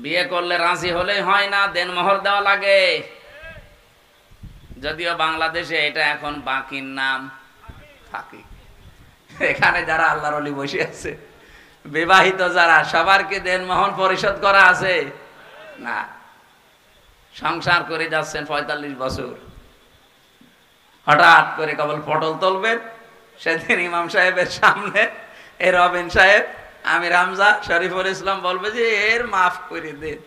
বিয়ে করলে রাজি হলেই হয় না, দেনমোহর দেওয়া লাগে। যদিও বাংলাদেশে এটা এখন বাকির নাম ফাঁকি। এখানে যারা আল্লাহর ওলি বসে আছে, বিবাহিত যারা, সবার কি দেনমোহর পরিশোধ করা আছে? না। সংসার করে যাচ্ছেন ৪৫ বছর, হঠাৎ করে কেবল পটল তুলবেন, সেদিন ইমাম সাহেবের সামনে এ রবিন সাহেব, আমির হামজা, শরীফুল ইসলাম বলবে যে এর মাফ করে দেন।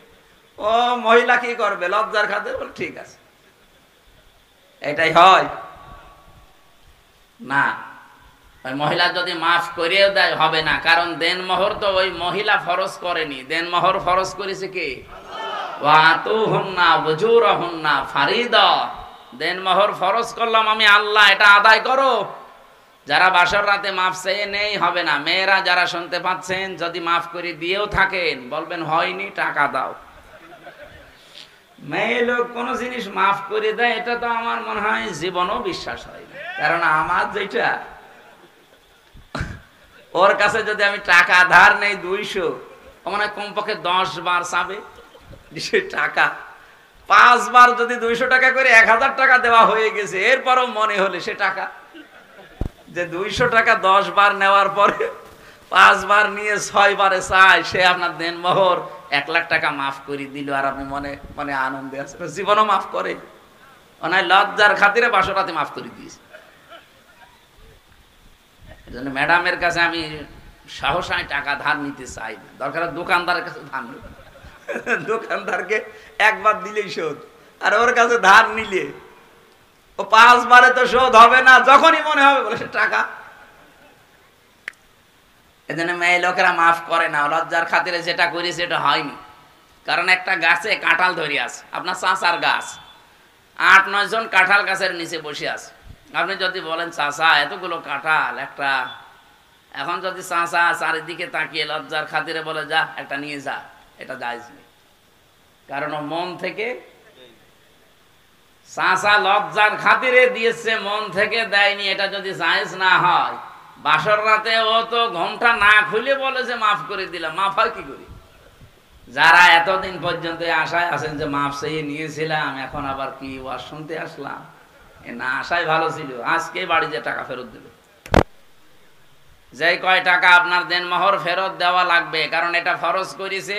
ও মহিলা কি করবে? লজ্জার খাতে বল ঠিক আছে। এটাই হয় না। ওই মহিলা যদি মাফ করিয়েও দেয় হবে না, কারণ দেনমোহর তো ওই মহিলা ফরজ করেনি, দেনমোহর ফরজ করেছে কে? ওয়াতুহুন্না উজুরহুন্না ফারিদা। দেনমোহর ফরজ করলাম আমি আল্লাহ, এটা আদায় করো। যারা বাসর রাতে মাফ চেয়ে নেই হবে না। মেয়েরা যারা শুনতে পাচ্ছেন, যদি মাফ করে দিয়েও থাকেন বলবেন হয়নি, টাকা দাও। মেয়ে লোক কোন জিনিস মাফ করে দেয় এটা তো আমার মনে হয় জীবনও বিশ্বাস হয় না। কারণ আমার যেটা, ওর কাছে যদি আমি টাকা ধার নেই 200, মানে কমপক্ষে 10 বার চাবে সে টাকা। 5 বার যদি 200 টাকা করে 1000 টাকা দেওয়া হয়ে গেছে, এরপরও মনে হলে সে টাকা যে 200 টাকা 10 বার নেওয়ার পরে 5 বার নিয়ে 6 বারে চায়, সে আপনার দেনমোহর 1 লাখ টাকা মাফ করে দিল, আর আপনি মনে মনে আনন্দে আছেন। জীবনও মাফ করে ওনায় লজ্জার খাতিরে বাসরাতে মাফ করে দিয়েছে। এজন্য ম্যাডামের কাছে আমি সাহসায় টাকা ধার নিতে চাই না। দরকার দোকানদারের কাছে ধার নেব, দোকানদারকে একবার দিলেই শোধ। আর ওর কাছে ধার নিলে ও 5 বারে তো শোধ হবে না, যখনই মনে হবে বলে সে টাকা। এজন্য মেয়ে লোকেরা মাফ করে না, লজ্জার খাতিরে যেটা করেছে এটা হয়নি। কারণ একটা গাছে কাঁঠাল ধরে আছে, আপনার চাচার গাছ, 8-9 জন কাঁঠাল গাছের নিচে বসে আছে। আপনি যদি বলেন চাচা এতগুলো কাঁঠাল একটা, এখন যদি চাচা চারিদিকে তাকিয়ে লজ্জার খাতিরে বলে যা একটা নিয়ে যা, এটা জায়েজ নেই। কারণ ও মন থেকে, চাচা লজ্জার খাতিরে দিয়েছে, মন থেকে দেয়নি, এটা যদি জায়েজ না হয়, বাসর রাতে ও তো ঘোমটা না খুলে বলে যে মাফ করে দিলাম, মাফ হয় কি করি? যারা এতদিন পর্যন্ত আশায় আছেন যে মাফ চেয়ে নিয়েছিলাম, এখন আবার কি ওয়াজ শুনতে আসলাম, এ না আশায় ভালো ছিল, আজকে বাড়ি যে টাকা ফেরত দেবে। যে কয় টাকা আপনার দেনমোহর ফেরত দেওয়া লাগবে, কারণ এটা ফরজ করেছে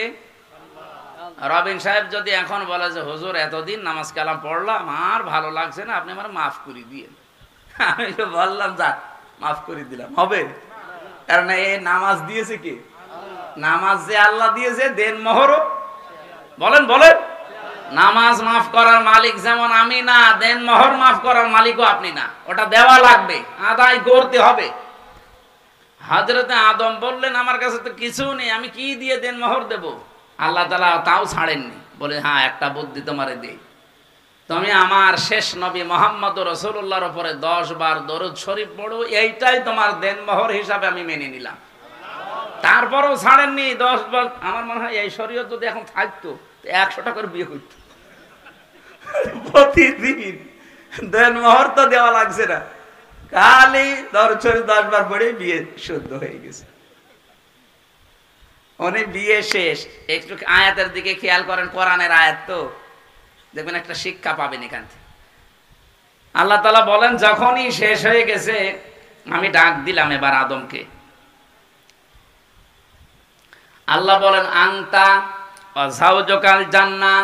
রবিন সাহেব। যদি এখন বলে যে হুজুর এতদিন নামাজ কালাম পড়লাম আর ভালো লাগছে না, আপনি আমার মাফ করে দিয়ে, আমি তো বললাম যাক মাফ করে দিলাম, হবে? কারণ এই নামাজ দিয়েছে কি? নামাজ যে আল্লাহ দিয়েছে, দেনমোহরও বলেন বলেন, নামাজ মাফ করার মালিক যেমন আমি না, দেনমোহর মাফ করার মালিকও আপনি না। ওটা দেওয়া লাগবে, আদায় করতে হবে। হযরতে আদম বললেন আমার কাছে তো কিছু নেই, আমি কি দিয়ে দেনমোহর দেব? আল্লাহ তাআলা তাও ছাড়েননি, বলে হ্যাঁ একটা বুদ্ধি তোমারে দেই, তুমি আমার শেষ নবী মুহাম্মদ রাসূলুল্লাহর উপরে 10 বার দরুদ শরীফ পড়ো, এইটাই তোমার দেনমোহর হিসাবে আমি মেনে নিলাম। তারপরও ছাড়েননি 10 বার। আমার মনে হয় এই শরীয়ত যদি এখন থাকতো 100 টাকার বিয়ে করত প্রতিদিন। দেনমোহর তো দেওয়া লাগছে না, খালি দরুদ শরীফ 10 বার পড়ে বিয়ে শুদ্ধ হয়ে গেছে। উনি বিয়ে শেষ। একটু আয়াতের দিকে খেয়াল করেন, কোরআনের আয়াত তো দেখবেন একটা শিক্ষা পাবেন এখান থেকে। আল্লাহ তাআলা বলেন যখনই শেষ হয়ে গেছে আমি ডাক দিলাম এবার আদমকে। আল্লাহ বলেন আনতা ওয়া যাওজুকাল জান্নাহ,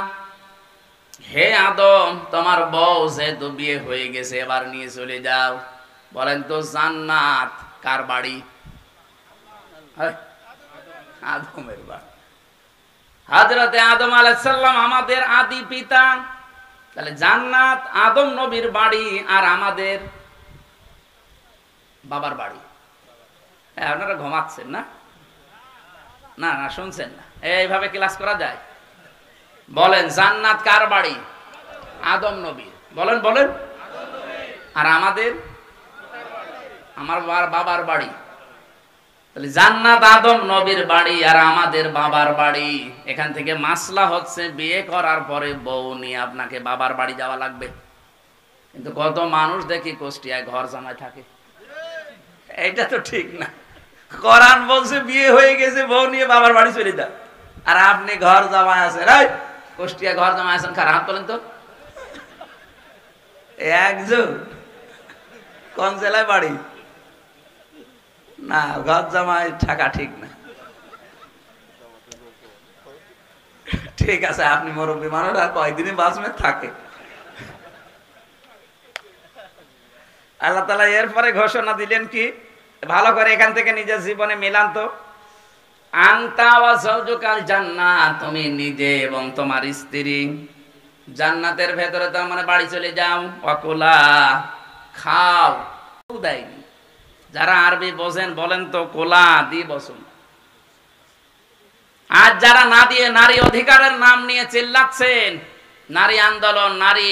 হে আদম তোমার বউ যেহেতু বিয়ে হয়ে গেছে এবার নিয়ে চলে যাও। বলেন তো জান্নাত কার বাড়ি? আদমের বাড়ি। হযরতে আদম আলাইহিস সালাম আমাদের আদি পিতা, তাহলে জান্নাত আদম নবীর বাড়ি আর আমাদের বাবার বাড়ি। আপনারা ঘুমাচ্ছেন না? না না শুনছেন না, এইভাবে ক্লাস করা যায়? বলেন জান্নাত কার বাড়ি? আদম নবীর। বলেন বলেন। আর আমাদের, আমার বাবার বাড়ি। তাহলে জান্নাত আদম নবীর বাড়ি আর আমাদের বাবার বাড়ি। এখান থেকে মাসলা হচ্ছে বিয়ে করার পরে বউ নিয়ে আপনাকে বাবার বাড়ি যাওয়া লাগবে। কিন্তু কত মানুষ দেখি কুষ্টিয়ায় ঘর জামাই থাকে, এটা তো ঠিক না। কোরআন বলছে বিয়ে হয়ে গেছে বউ নিয়ে বাবার বাড়ি চলে যা, আর আপনি ঘর জামাই আছেন, এই কুষ্টিয়া ঘর জামাই আছেন, কার হাত তোলেন তো। একজন কোন জেলায় বাড়ি? না, ঘর জামাই থাকা ঠিক না। ঠিক আছে, আপনি মুরব্বী মানুষ, আর কয়েকদিনই বাঁচবেন, থাকে। আল্লাহ তাআলা এরপরে ঘোষণা দিলেন কি, ভালো করে এখান থেকে নিজের জীবনে মিলান তো। আনতা ওয়া যাওজুকাল জান্নাহ, তুমি নিজে এবং তোমার স্ত্রী জান্নাতের ভেতরে, তার মানে বাড়ি চলে যাও। ওয়াকুলা, খাও, দেয়নি। যারা আরবি বোঝেন বলেন তো কোলা দি বসুন। আর যারা না দিয়ে নারী অধিকারের নাম নিয়ে চিল্লাচ্ছেন, নারী আন্দোলন, নারী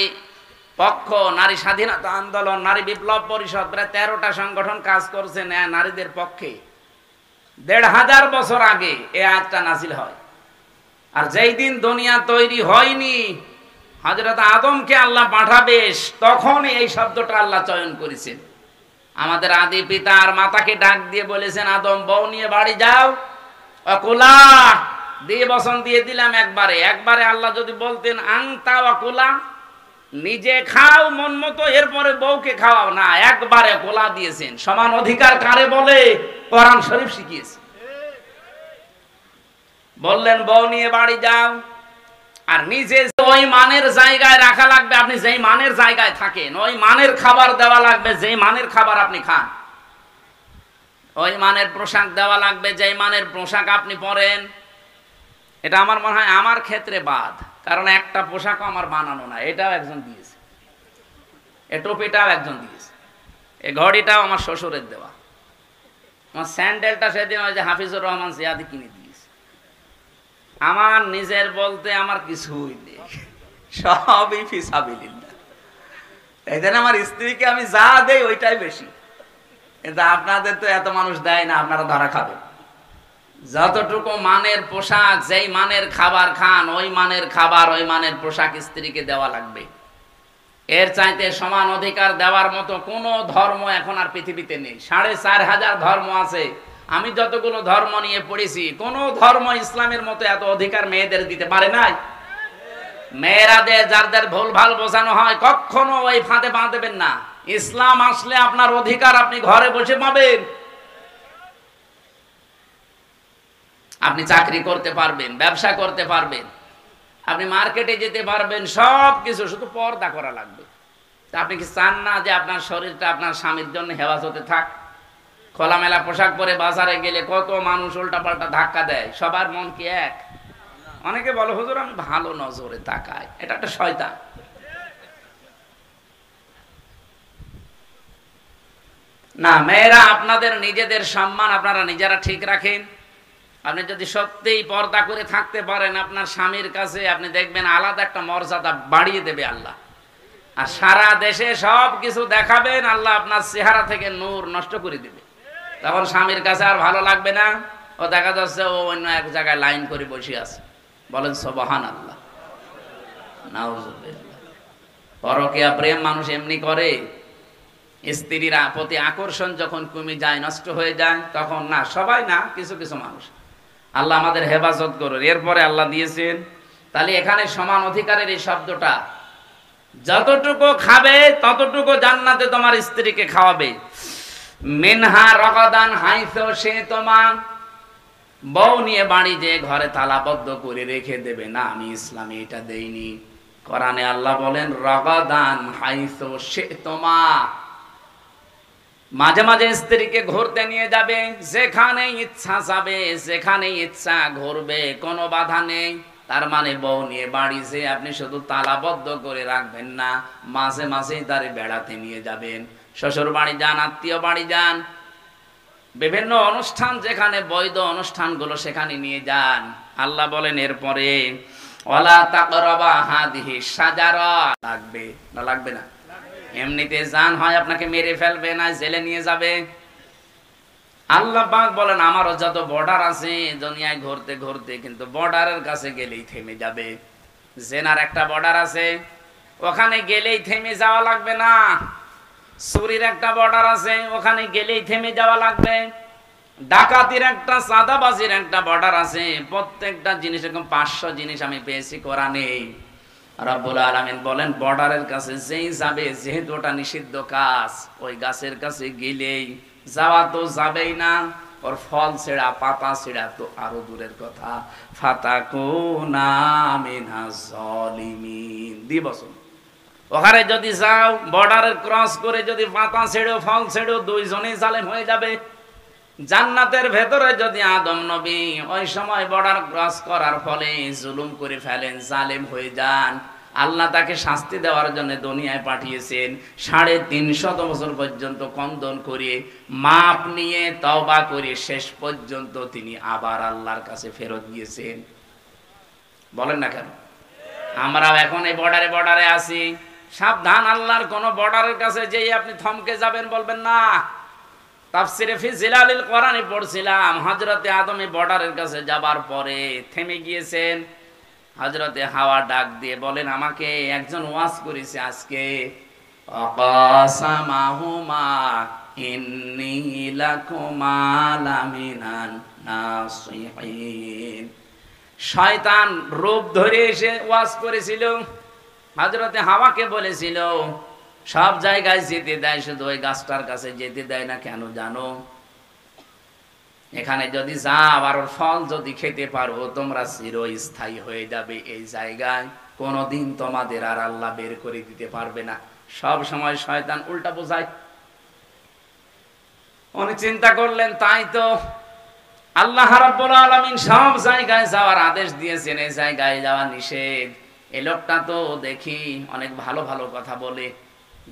পক্ষ, নারী স্বাধীনতা আন্দোলন, নারী বিপ্লব পরিষদ, প্রায় 13টা সংগঠন কাজ করছে নারীদের পক্ষে। 1500 বছর আগে এই আয়াতটা নাযিল হয়। আর যেই দিন দুনিয়া তৈরি হয়নি, হযরত আদমকে আল্লাহ পাঠাবে, তখন এই শব্দটা আল্লাহ চয়ন করেছেন। আমাদের আদি পিতা আর মাতাকে ডাক দিয়ে বলেছেন, আদম বউ নিয়ে বাড়ি যাও। অকুলা দিয়ে বসন দিয়ে দিলাম একবারে। একবারে আল্লাহ যদি বলতেন আংতা অকুলা, নিজে খাও মন মতো, এরপরে বউকে খাওয়াও না, একবারে কোলা দিয়েছেন। সমান অধিকার কারে বলে? কোরআন শরীফ শিখিয়েছে। বললেন বউ নিয়ে বাড়ি যাও, আর নিজে ওই মানের জায়গায় রাখা লাগবে। আপনি যেই মানের জায়গায় থাকেন, ওই মানের খাবার দেওয়া লাগবে, যেই মানের খাবার আপনি খান। ওই মানের পোশাক দেওয়া লাগবে, যেই মানের পোশাক আপনি পরেন। এটা আমার মনে হয় আমার ক্ষেত্রে বাদ, কারণ একটা পোশাকও আমার বানানো না, এটাও একজন দিয়েছে। এ টুপিটাও একজন দিয়েছে। এই ঘড়িটাও আমার শ্বশুরের দেওয়া। আমার স্যান্ডেলটা সেদিন ওই যে হাফিজুর রহমান জিয়াদি কিনে দিয়েছে। আমার নিজের বলতে আমার কিছুই নেই, সবই ফিসাবিলিল্লাহ। এই জন্য আমার স্ত্রীকে আমি যা দেই ওইটাই বেশি। কিন্তু আপনাদের তো এত মানুষ দেয় না, আপনারা ধরা খাবেন। যতটুকু মানের পোশাক, যেই মানের খাবার খান, ওই মানের খাবার, ওই মানের পোশাক স্ত্রীকে দেওয়া লাগবে। এর চাইতে সমান অধিকার দেওয়ার মতো কোনো ধর্ম এখন আর পৃথিবীতে নেই। 4500 ধর্ম আছে। আমি যতগুলো ধর্ম নিয়ে পড়েছি, কোন ধর্ম ইসলামের মতো এত অধিকার মেয়েদের দিতে পারে নাই। মেয়েরাদের যাদের ভুল ভাল বোঝানো হয়, কখনো ওই ফাঁদে পা দেবেন না। ইসলাম আসলে আপনার অধিকার আপনি ঘরে বসে পাবেন। আপনি চাকরি করতে পারবেন, ব্যবসা করতে পারবেন, আপনি মার্কেটে যেতে পারবেন, সব কিছু, শুধু পর্দা করা লাগবে। তা আপনি কি চান না যে আপনার শরীরটা আপনার স্বামীর জন্য হেফাজতে থাক? খোলামেলা পোশাক পরে বাজারে গেলে কত মানুষ উল্টাপাল্টা ধাক্কা দেয়। সবার মন কি এক? অনেকে বলে হুজুর আমি ভালো নজরে তাকাই, এটা একটা শয়তান। না, মেয়েরা আপনাদের নিজেদের সম্মান আপনারা নিজেরা ঠিক রাখেন। আপনি যদি সত্যিই পর্দা করে থাকতে পারেন, আপনার স্বামীর কাছে আপনি দেখবেন আলাদা একটা মর্যাদা বাড়িয়ে দেবে আল্লাহ। আর সারা দেশে সব কিছু দেখাবেন, আল্লাহ আপনার চেহারা থেকে নূর নষ্ট করে দেবে। তখন স্বামীর কাছে আর ভালো লাগবে না। ও দেখা যাচ্ছে ও অন্য এক জায়গায় লাইন করে বসে আছে। বলেন সুবহানাল্লাহ, নাউজুবিল্লাহ। পরকীয়া প্রেম মানুষ এমনি করে। স্ত্রীর প্রতি আকর্ষণ যখন কমে যায়, নষ্ট হয়ে যায়, তখন না, সবাই না, কিছু কিছু মানুষ। আল্লাহ আমাদের হেফাজত করুন। এরপরে আল্লাহ দিয়েছেন, তাহলে এখানে সমান অধিকারের এই শব্দটা, যতটুকু খাবে ততটুকু জান্নাতে তোমার স্ত্রীকে খাওয়াবে। মিনহা রগাদান হাইসো, সে তোমার বউ নিয়ে বাড়ি যে ঘরে তালাবদ্ধ করে রেখে দেবে না, আমি ইসলামে এটা দেইনি। কোরআনে আল্লাহ বলেন রগাদান হাইসো সে তোমার, মাঝে মাঝে স্ত্রীকে ঘুরতে নিয়ে যাবে, যেখানে ইচ্ছা যাবে, যেখানে ইচ্ছা ঘুরবে, কোনো বাধা নেই। তার মানে বউ নিয়ে বাড়ি যে আপনি শুধু তালাবদ্ধ করে রাখবেন না, মাঝে মাঝেই তারে বেড়াতে নিয়ে যাবেন। শ্বশুর বাড়ি যান, আত্মীয় বাড়ি যান, বিভিন্ন অনুষ্ঠান যেখানে বৈধ অনুষ্ঠানগুলো সেখানে নিয়ে যান। আল্লাহ বলেন এরপরে ওয়ালা তাকরাবা হাদিহি শাজারা, লাগবে না লাগবে না? এমনিতে জান হয় আপনাকে মেরে ফেলবে, না জেলে নিয়ে যাবে। আল্লাহ পাক বলেন আমারও যত বর্ডার আছে দুনিয়ায় ঘুরতে ঘুরতে, কিন্তু বর্ডারের কাছে গেলেই থেমে যাবে। জেনার একটা বর্ডার আছে, ওখানে গেলেই থেমে যাওয়া লাগবে না। চুরির একটা বর্ডার আছে, ওখানে গেলেই থেমে যাওয়া লাগবে। ডাকাতির একটা, চাঁদাবাজির একটা বর্ডার আছে। প্রত্যেকটা জিনিস এরকম 500 জিনিস আমি পেয়েছি কোরআনে। রব্বুল আলামিন বলেন বর্ডারের কাছে যেই যাবে, যেহেতু ওটা নিষিদ্ধ কাজ, ওই গাছের কাছে গেলেই, যাওয়া তো যাবেই না, ওর ফল ছেঁড়া, পাতা ছেঁড়া তো আরো দূরের কথা। ফাতাকুনা মিনাজ জালিমিন দিবস। ওখানে যদি যাও, বর্ডারের ক্রস করে যদি পাতা ছেড়ো, ফল ছেড়ো, দুইজনেই জালেম হয়ে যাবে। জান্নাতের ভেতরে যদি আদম নবী ওই সময় বর্ডার ক্রস করার ফলে জুলুম করে ফেলেন, জালেম হয়ে যান, আল্লাহ তাকে শাস্তি দেওয়ার জন্য দুনিয়ায় পাঠিয়েছেন। 350 বছর পর্যন্ত কন্দন করে, মাপ নিয়ে, তওবা করে, শেষ পর্যন্ত তিনি আবার আল্লাহর কাছে ফেরত গিয়েছেন। বলেন না কেন? আমরাও এখন এই বর্ডারে আছি। সাবধান, আল্লাহর কোন বর্ডারের কাছে যেই আপনি থমকে যাবেন, বলবেন না। তাফসিরে ফি জিলালিল কোরআনে পড়ছিলাম, হযরতে আদম বর্ডারের কাছে যাবার পরে থেমে গিয়েছেন। হযরতে হাওয়া ডাক দিয়ে বলেন, আমাকে একজন ওয়াজ করেছে আজকে, আকাসামাহুমা ইন্নী লাকুমা লামিনান নাসিহিন। শয়তান রূপ ধরে এসে ওয়াজ করেছিল, হযরতে হাওয়াকে বলেছিল সব জায়গায় যেতে দেয়, শুধু ওই গাছটার কাছে যেতে দেয় না কেন জানো? এখানে যদি যাও আর ওর ফল যদি খেতে পারো, তোমরা চিরস্থায়ী হয়ে যাবে এই জায়গায়, কোনোদিন তোমাদের আর আল্লাহ বের করে দিতে পারবে না। সব সময় শয়তান উল্টা বোঝায়। উনি চিন্তা করলেন, তাই তো আল্লাহ রাব্বুল আলামিন সব জায়গায় যাওয়ার আদেশ দিয়েছেন, এই জায়গায় যাওয়া নিষেধ। এই লোকটা তো দেখি অনেক ভালো ভালো কথা বলে।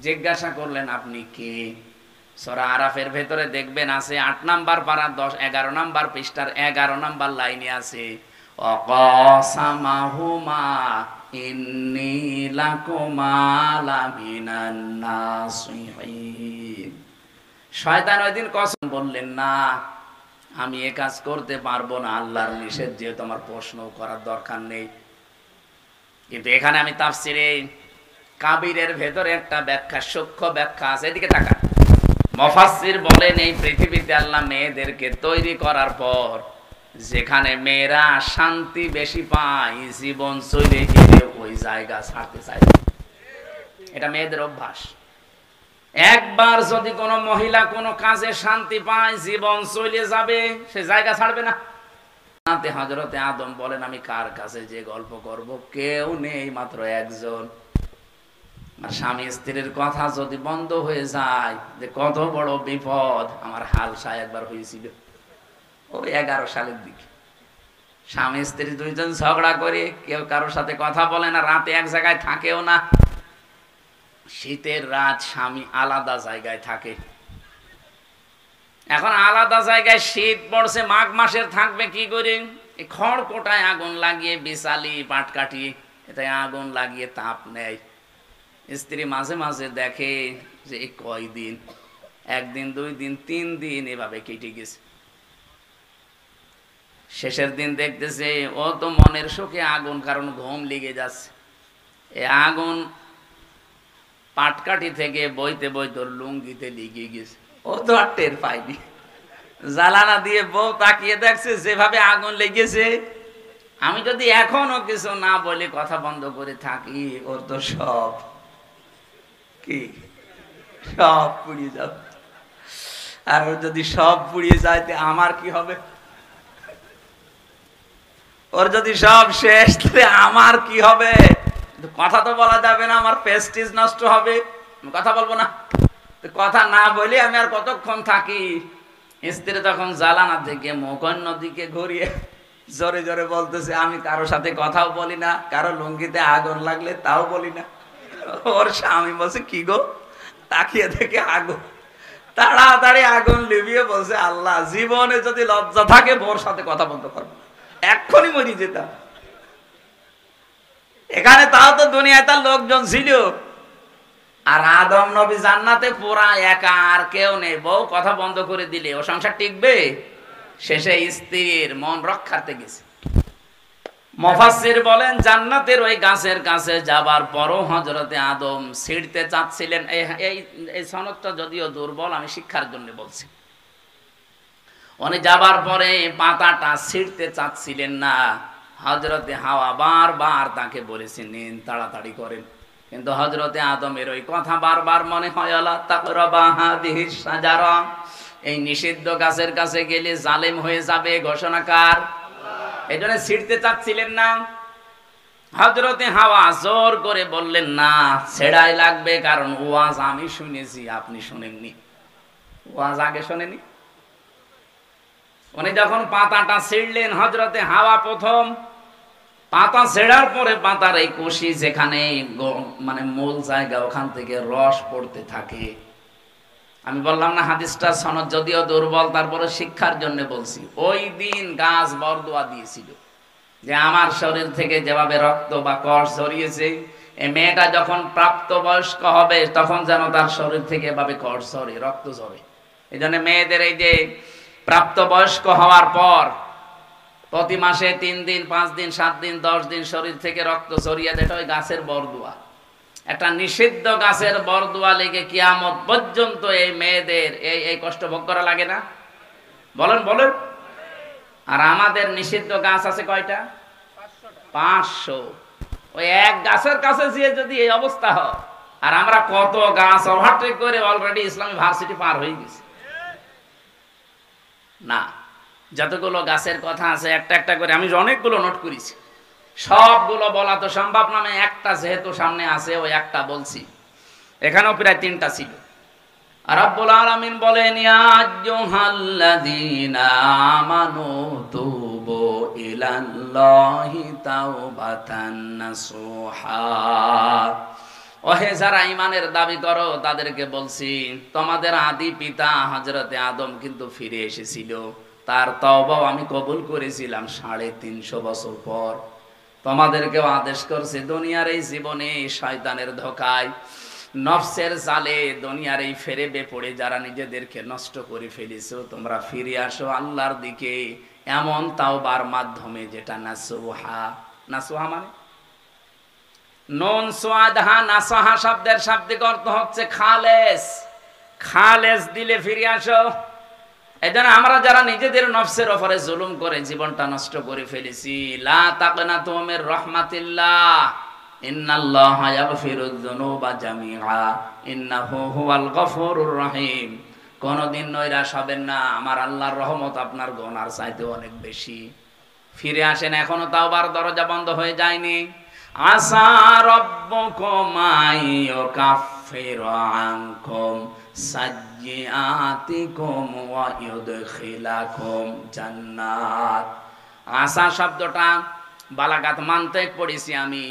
জিজ্ঞাসা করলেন, আপনি কে? সূরা আরাফের ভেতরে দেখবেন আছে 8 নাম্বার পারা 11 নাম্বার পৃষ্ঠার 11 নাম্বার লাইনে আছে, অকাসামাহুমা ইন্নী লাকুমা লামিনান নাসিহিন। শয়তান ওই দিন কসম বললেন, না আমি এ কাজ করতে পারবো না, আল্লাহর নিষেধ, যে তোমার প্রশ্ন করার দরকার নেই। কিন্তু এখানে আমি তাফসিরে কাবিরের ভেতরে একটা ব্যাখ্যা, সূক্ষ্ম ব্যাখ্যা আছে, এদিকে তাকান। মুফাসসির বলেন, এই পৃথিবীতে আল্লাহ মেয়েদেরকে তৈরি করার পর যেখানে মেয়েরা শান্তি বেশি পায়, জীবন চলে গেলে ওই জায়গা ছাড়তে চায়। এটা মেয়েদের অভ্যাস। একবার যদি কোনো মহিলা কোনো কাজে শান্তি পায়, জীবন চলে যাবে, সে জায়গা ছাড়বে না। হযরতে আদম বলেন, আমি কার কাছে যে গল্প করব? কেউ নেই, মাত্র একজন। আর স্বামী স্ত্রীর কথা যদি বন্ধ হয়ে যায়, যে কত বড় বিপদ। আমার হালসা একবার হয়েছিল ওই 11 সালের দিকে। স্বামী স্ত্রী দুইজন ঝগড়া করে, কেউ কারোর সাথে কথা বলে না, রাতে এক জায়গায় থাকেও না। শীতের রাত, স্বামী আলাদা জায়গায় থাকে। এখন আলাদা জায়গায় শীত পড়ছে, মাঘ মাসের থাকবে কি করে? এই খড়কোটায় আগুন লাগিয়ে, বিছালি পাটকাঠি এতে আগুন লাগিয়ে তাপ নেয়। স্ত্রী মাঝে মাঝে দেখে যে এই কয়দিন, একদিন, 2 দিন, 3 দিন এভাবে কেটে গেছে। শেষের দিন দেখতেছে ও তো মনের শোকে আগুন, কারণ ঘুম লেগে যাচ্ছে। এই আগুন পাটকাঠি থেকে বইতে বইতে লুঙ্গিতে লেগে গেছে। ও তো আর টের পায়নি। জ্বালানা দিয়ে বউ তাকিয়ে দেখছে, যেভাবে আগুন লেগেছে, আমি যদি এখনো কিছু না বলে কথা বন্ধ করে থাকি, ওর তো সব সব পুড়িয়ে যাবে। আর ওর যদি সব পুড়িয়ে যায়, আমার কি হবে? ওর যদি সব শেষ, আমার কি হবে? কথা তো বলা যাবে না, আমার প্রেস্টিজ নষ্ট হবে। কথা বলবো না। কথা না বলে আমি আর কতক্ষণ থাকি? স্ত্রী তখন জ্বালানা থেকে মুখ অন্যদিকে ঘুরিয়ে জোরে জোরে বলতেছে, আমি কারো সাথে কথাও বলি না, কারো লুঙ্গিতে আগুন লাগলে তাও বলি না। ওর স্বামী বলছে, কি গো? তাকিয়ে দেখে আগুন। তাড়াতাড়ি আগুন লিভিয়ে বলছে, আল্লাহ, জীবনে যদি লজ্জা থাকে বোর সাথে কথা বলতে পারবো, এক্ষুনি মরি যেতাম। এখানে তাও তো দুনিয়ায় তার লোকজন ছিল। আর আদম নবী জান্নাতে পুরা একা, আর কেউ নেই। বউ কথা বন্ধ করে দিলে ও সংসার টিকবে? শেষে স্ত্রীর মন রক্ষার্থে গেছে। মুফাসসির বলেন, জান্নাতের ওই গাছের কাছে যাবার পরও হযরতে আদম ছিঁড়তে চাচ্ছিলেন। এই সনদটা যদিও দুর্বল, আমি শিক্ষার জন্য বলছি। উনি যাবার পরে পাতাটা ছিঁড়তে চাচ্ছিলেন না। হযরতে হাওয়া বারবার তাকে বলেছেন নিন, তাড়াতাড়ি করেন, কিন্তু হযরতে আদমের ওই কথা বারবার মনে হয়, আলা তাকরাবা হাদিহিস শাজারা, এই নিষিদ্ধ গাছের কাছে গেলে জালেম হয়ে যাবে, ঘোষণাকার। এই জন্য ছিঁড়তে চাচ্ছিলেন না। হযরতে হাওয়া জোর করে বললেন না, ছেড়াই লাগবে, কারণ ওয়াজ আমি শুনেছি, আপনি শুনেননি। ওয়াজ আগে শোনেনি। উনি যখন পাতাটা ছিঁড়লেন, হযরতে হাওয়া প্রথম পাতা ছেড়ার পরে পাতার এই কুশি যেখানে মানে মূল জায়গা, ওখান থেকে রস পড়তে থাকে। আমি বললাম না হাদিসটা সনদ যদিও দুর্বল, তারপরে শিক্ষার জন্য বলছি। ওই দিন গাছ বরদোয়া দিয়েছিল যে আমার শরীর থেকে যেভাবে রক্ত বা কষ ঝরিয়েছে, এই মেয়েটা যখন প্রাপ্তবয়স্ক হবে তখন যেন তার শরীর থেকে এভাবে কষ ঝরে, রক্ত ঝরে। এই জন্য মেয়েদের এই যে প্রাপ্তবয়স্ক হওয়ার পর প্রতি মাসে 3 দিন 5 দিন 7 দিন 10 দিন শরীর থেকে রক্ত ঝরিয়ে দেয়, ওই গাছের বরদোয়া। একটা নিষিদ্ধ গাছের বরদোয়া লেগে কিয়ামত পর্যন্ত এই মেয়েদের এই কষ্ট ভোগ করা লাগে না? বলেন বলেন। আর আমাদের নিষিদ্ধ গাছ আছে কয়টা? 500। ওই এক গাছের কাছে যেয়ে যদি এই অবস্থা হয়, আর আমরা কত গাছ ওভারটেক করে অলরেডি ইসলামী ভার্সিটি পার হয়ে গেছি। না, যতগুলো গাছের কথা আছে একটা একটা করে আমি অনেকগুলো নোট করেছি, সবগুলো বলা তো সম্ভব না। আমি একটা যেহেতু সামনে আছে ওই একটা বলছি, এখানেও প্রায় 3টা ছিল। রব্বুল আলামিন বলেন, ইয়া আইয়ুহাল্লাযীনা আমানু তুবু ইলাল্লাহি তাওবাতান নাসুহা। ওহে যারা ঈমানের দাবি করো তাদেরকে বলছি, তোমাদের আদি পিতা হযরতে আদম কিন্তু ফিরে এসেছিল, তার তওবাও আমি কবুল করেছিলাম 350 বছর পর। তোমাদেরকেও আদেশ করছি দুনিয়ার এই জীবনে শয়তানের ধোঁকায়, নফসের জালে, দুনিয়ার এই ফেরেবে পড়ে যারা নিজেদেরকে নষ্ট করে ফেলেছো, তোমরা ফিরে আসো আল্লাহর দিকে এমন তাওবার মাধ্যমে যেটা নাসুহা। নাসুহা মানে নুন সুয়াদহা নাসাহা শব্দের শাব্দিক অর্থ হচ্ছে খালেস। খালেস দিলে ফিরে আসো। এজন্য আমরা যারা নিজেদের নফসের উপরে জুলুম করে জীবনটা নষ্ট করে ফেলেছি, লা তাকনাতু মির রাহমাতিল্লাহ, ইন্নাল্লাহা ইয়াগফিরুয যুনুবা জামিআ, ইন্নাহু হুয়াল গফুরুর রহিম। কোনদিন নৈরাশ হবেন না, আমার আল্লাহর রহমত আপনার গুনার চাইতে অনেক বেশি। ফিরে আসেন, এখনো তাওবার দরজা বন্ধ হয়ে যায়নি। আসা রাব্বুকুম আইয়ুকাফফিরা আনকুম সাইয়্যাতিকুম ওয়া ইউদখিলাকুম জান্নাত। আসা শব্দটা বালাগাত মানতেক পড়েছি আমি,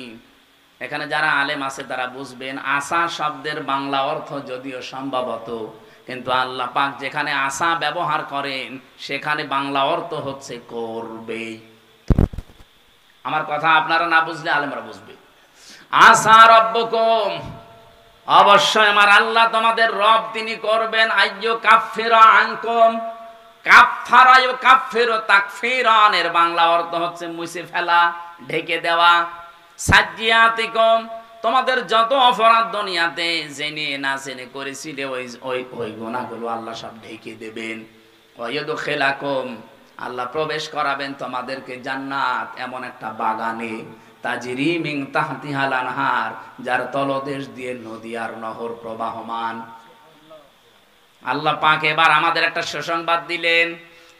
এখানে যারা আলেম আছে তারা বুঝবেন। আসা শব্দের বাংলা অর্থ যদিও সম্ভবত, কিন্তু আল্লাহ পাক যেখানে আসা ব্যবহার করেন সেখানে বাংলা অর্থ হচ্ছে করবে। আমার কথা আপনারা না বুঝলে আলেমরা বুঝবে। আসা রব্বুকুম, অবশ্যই আমার আল্লাহ তোমাদের রব, তিনি করবেন। আইয়ু কাফফিরা আনকুম, কাফফারা ইউকাফফিরু তাকফিরান এর বাংলা অর্থ হচ্ছে মুছে ফেলা, ঢেকে দেওয়া। সাজ্জিয়াতিকুম, তোমাদের যত অপরাধ দুনিয়াতে জেনে না জেনে করেছিলে ওই গুনাহগুলো আল্লাহ সব ঢেকে দেবেন। ওয়া ইউদখিলাকুম, আল্লাহ প্রবেশ করাবেন তোমাদেরকে জান্নাত, এমন একটা বাগানে, তাজরি মিন তাহতিহাল আনহার, যার তলদেশ দিয়ে নদী আর নহর প্রবাহমান। আল্লাহ পাক এবার আমাদের একটা সুসংবাদ দিলেন,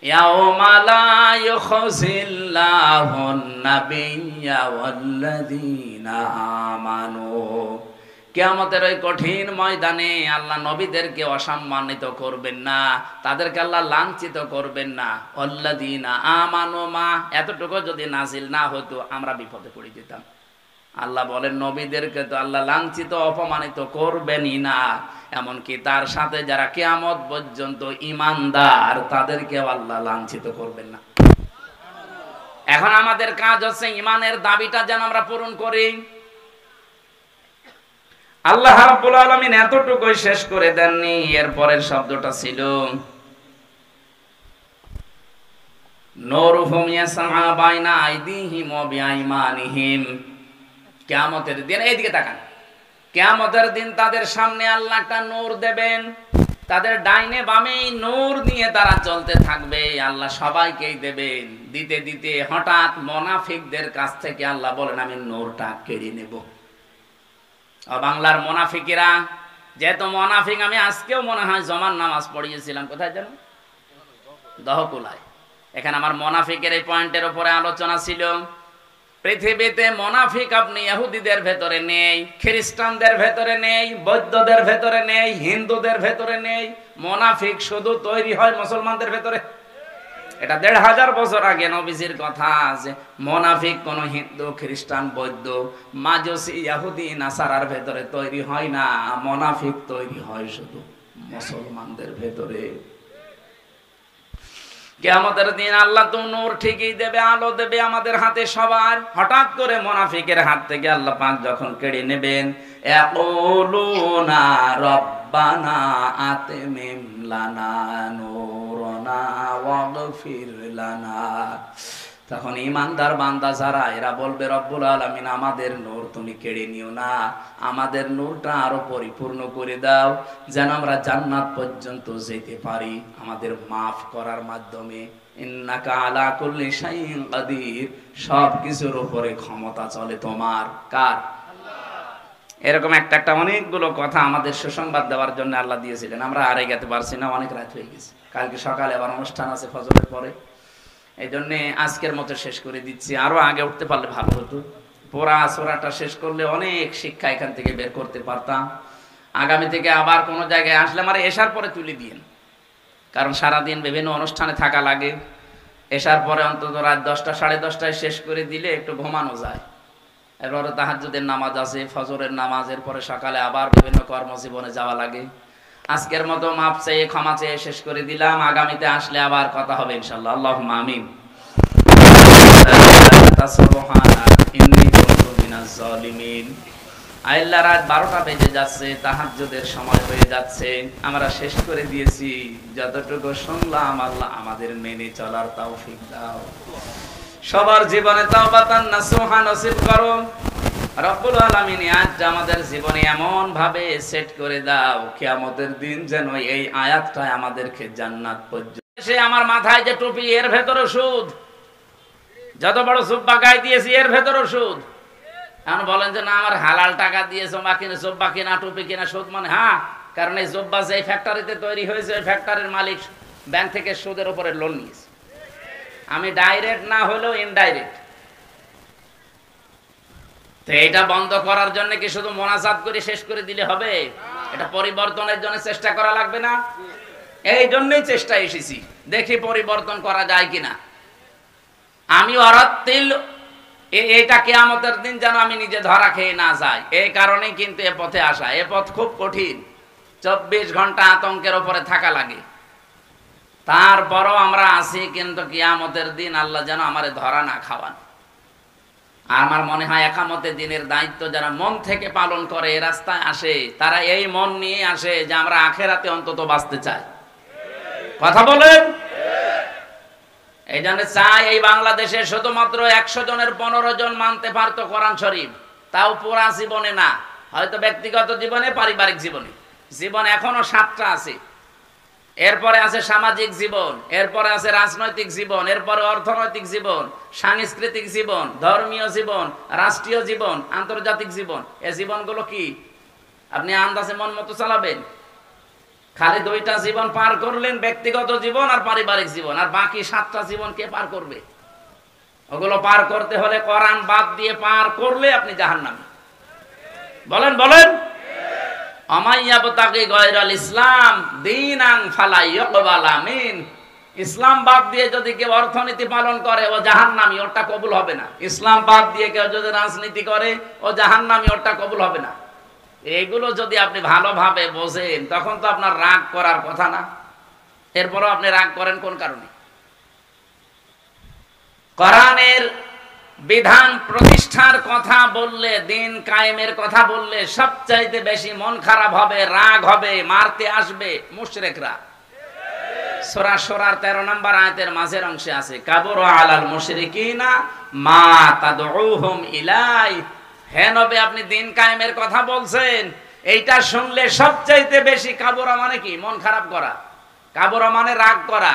ইয়াউমা লা ইউখজিল্লাহুন নাবিয়্যা ওয়াল্লাযীনা আমানু। কিয়ামতের ওই কঠিন ময়দানে আল্লাহ নবীদেরকে অসম্মানিত করবেন না, তাদেরকে আল্লাহ লাঞ্ছিত করবেন না। ওয়াল্লাযীনা আমানু মা, এতটুকু যদি নাজিল না হতো আমরা বিপদে পড়ে যেতাম। আল্লাহ বলেন নবীদেরকে তো আল্লাহ লাঞ্ছিত অপমানিত করবেনই না, এমনকি তার সাথে যারা কিয়ামত পর্যন্ত ঈমানদার তাদেরকেও আল্লাহ লাঞ্ছিত করবেন না। এখন আমাদের কাজ হচ্ছে ঈমানের দাবিটা যেন আমরা পূরণ করি। আল্লাহ রাব্বুল আলামিন এতটুকুই শেষ করে দেননি, এর পরের শব্দটা ছিল নূরুহুম ইয়াসআ বাইনা আইদিহিম ওয়া বিআইমানিহিম। কিয়ামতের দিন, এইদিকে তাকান, কিয়ামতের দিন তাদের সামনে আল্লাহ একটা নূর দেবেন। তাদের ডাইনে বামে নূর নিয়ে তারা চলতে থাকবে। আল্লাহ সবাইকেই দেবেন। দিতে দিতে হঠাৎ মুনাফিকদের কাছ থেকে আল্লাহ বলেন আমি নূরটা কেড়ে নেব। বাংলার মুনাফিকেরা, যেহেতু মুনাফিক, আমি আজকেও মনে হয় জমান নামাজ পড়িয়েছিলাম, কোথায় জানো, দহকুলায়। এখানে আমার মুনাফিকের এই পয়েন্টের উপরে আলোচনা ছিল। পৃথিবীতে মুনাফিক আপনি ইহুদিদের ভেতরে নেই, খ্রিস্টানদের ভেতরে নেই, বৌদ্ধদের ভেতরে নেই, হিন্দুদের ভেতরে নেই। মুনাফিক শুধু তৈরি হয় মুসলমানদের ভেতরে। এটা ১৫০০ বছর আগে নবীজির কথা, যে মুনাফিক কোন হিন্দু, খ্রিস্টান, বৌদ্ধ, মাজুসি, ইহুদি, নাসারার ভেতরে তৈরি হয় না। মুনাফিক তৈরি হয় শুধু মুসলমানদের ভেতরে। কিয়ামতের দিন আল্লাহ তো নূর ঠিকই দেবে, আলো দেবে আমাদের হাতে সবার। হঠাৎ করে মুনাফিকের হাত থেকে আল্লাহ পাক যখন কেড়ে নেবেন, ইয়াকুলুনা রব্বানা আতমিম লানা নূরানা ওয়াগফির লানা। তখন ঈমানদার বান্দা যারা, এরা বলবে রব্বুল আলামিন আমাদের নূর তুমি কেড়ে নিও না, আমাদের নূরটা আরো পরিপূর্ণ করে দাও, যেন আমরা জান্নাত পর্যন্ত যেতে পারি আমাদের মাফ করার মাধ্যমে। ইন্নাকা আলা কুল্লি শাইইন কাদির, সব কিছুর উপরে ক্ষমতা চলে তোমার। কার? এরকম একটা অনেকগুলো কথা আমাদের সুসংবাদ দেওয়ার জন্য আল্লাহ দিয়েছিলেন। আমরা আর এগাতে পারছি না, অনেক রাত হয়ে গেছে। কালকে সকালে আবার অনুষ্ঠান আছে ফজরের পরে, এই জন্য আজকের মতো শেষ করে দিচ্ছি। আরো আগে উঠতে পারলে ভালো হতো। পুরা সূরাটা শেষ করলে অনেক শিক্ষা এখান থেকে বের করতে পারতাম। আগামী থেকে আবার কোনো জায়গায় আসলে আমার এশার পরে তুলে দিন, কারণ সারাদিন বিভিন্ন অনুষ্ঠানে থাকা লাগে। এশার পরে অন্তত রাত 10টা, 10:30টায় শেষ করে দিলে একটু ঘুমানো যায়। এরপরে তাহাজ্জুদের নামাজ আছে, ফজরের নামাজের পরে সকালে আবার বিভিন্ন কর্মজীবনে যাওয়া লাগে। আজকের মতো মাপ চেয়ে ক্ষমা চেয়ে শেষ করে দিলাম। আগামীতে আসলে আবার কথা হবে ইনশাআল্লাহ। আল্লাহুম্মা আমিন। আল্লাহ, রাত 12টা বেজে যাচ্ছে, তাহাজ্জুদের সময় হয়ে যাচ্ছে। আমরা শেষ করে দিয়েছি। যতটুকু শুনলাম আল্লাহ আমাদের মেনে চলার তৌফিক দাও। সবার জীবনে তাওবাতান নাসুহা নসিব করো রব্বুল আলামিন। আজ আমাদের জীবনে এমন ভাবে সেট করে দাও, কিয়ামতের দিন যেন এই আয়াতটা আমাদেরকে জান্নাত পর্যন্ত। সে আমার মাথায় যে টুপি, এর ভেতরে সুদ। যত বড় জুব্বা গায়ে দিয়েছি, এর ভেতরে সুদ। এখন বলেন যে না আমার হালাল টাকা দিয়ে জমা কিনে জুব্বা কিনা, টুপি কিনা সুদ। মানে হ্যাঁ, কারণ এই জুব্বা যে ফ্যাক্টরিতে তৈরি হয়েছে, ওই ফ্যাক্টরির মালিক ব্যাংক থেকে সুদের উপরে লোন নিয়েছে। আমি ডাইরেক্ট না হলেও ইনডাইরেক্ট। তো এটা বন্ধ করার জন্য কি শুধু মোনাজাত করে শেষ করে দিলে হবে? এটা পরিবর্তনের জন্য চেষ্টা করা লাগবে না? এই জন্যই চেষ্টা এসেছি, দেখি পরিবর্তন করা যায় কিনা। আমি অরাত্তিল, এটা কিয়ামতের দিন যেন আমি নিজে ধরা খেয়ে না যাই, এই কারণেই কিন্তু এ পথে আসা। এ পথ খুব কঠিন, 24 ঘন্টা আতঙ্কের উপরে থাকা লাগে। তারপরও আমরা আছি, কিন্তু কিয়ামতের দিন আল্লাহ যেন আমারে ধরা না খাওয়ান। আমার মনে হয় একামতের দিনের দায়িত্ব যারা মন থেকে পালন করে, এই রাস্তায় আসে, তারা এই মন নিয়ে আসে যে আমরা আখেরাতে অন্তত বাঁচতে চাই। কথা বলেন। এই জন্য চাই এই বাংলাদেশে শুধুমাত্র 100 জনের 15 জন মানতে পারতো কোরআন শরীফ, তাও পুরা জীবনে না, হয়তো ব্যক্তিগত জীবনে, পারিবারিক জীবনে। জীবন এখনো 7টা আছে। এরপরে আছে সামাজিক জীবন, এরপরে আছে রাজনৈতিক জীবন, এরপরে অর্থনৈতিক জীবন, সাংস্কৃতিক জীবন, ধর্মীয় জীবন, রাষ্ট্রীয় জীবন, আন্তর্জাতিক জীবন। এই জীবনগুলো কি আপনি আন্দাজে মন মতো চালাবেন? খালি 2টা জীবন পার করলেন, ব্যক্তিগত জীবন আর পারিবারিক জীবন, আর বাকি 7টা জীবন কে পার করবে? ওগুলো পার করতে হলে কোরআন বাদ দিয়ে পার করলে আপনি জাহান্নামী। বলেন বলেন। আমাইয়াবতাগি গায়রাল ইসলাম দীনান ফালা ইউকবালা মিন। ইসলাম বাদ দিয়ে যদি কেউ অর্থনীতি পালন করে, ও জাহান্নামী, ওটা কবুল হবে না। ইসলাম বাদ দিয়ে কেউ যদি রাজনীতি করে, ও জাহান্নামী, ওটা কবুল হবে না। এগুলো যদি আপনি ভালোভাবে বোঝেন, তখন তো আপনার রাগ করার কথা না। এরপরও আপনি রাগ করেন কোন কারণে? কোরআনের বিধান প্রতিষ্ঠার কথা বললে, দিন কায়েমের কথা বললে সবচাইতে বেশি মন খারাপ হবে, রাগ হবে, মারতে আসবে মুশরিকরা। সূরা শুরার 13 নম্বর আয়াতের মাঝের অংশে আছে, কাবুর আলাল মুশরিকিনা মা তাদউহুম ইলাই। হে নবী, আপনি দিন কায়েমের কথা বলছেন, এইটা শুনলে সবচাইতে বেশি কাবরা মানে কি? মন খারাপ করা। কাবরা মানে রাগ করা।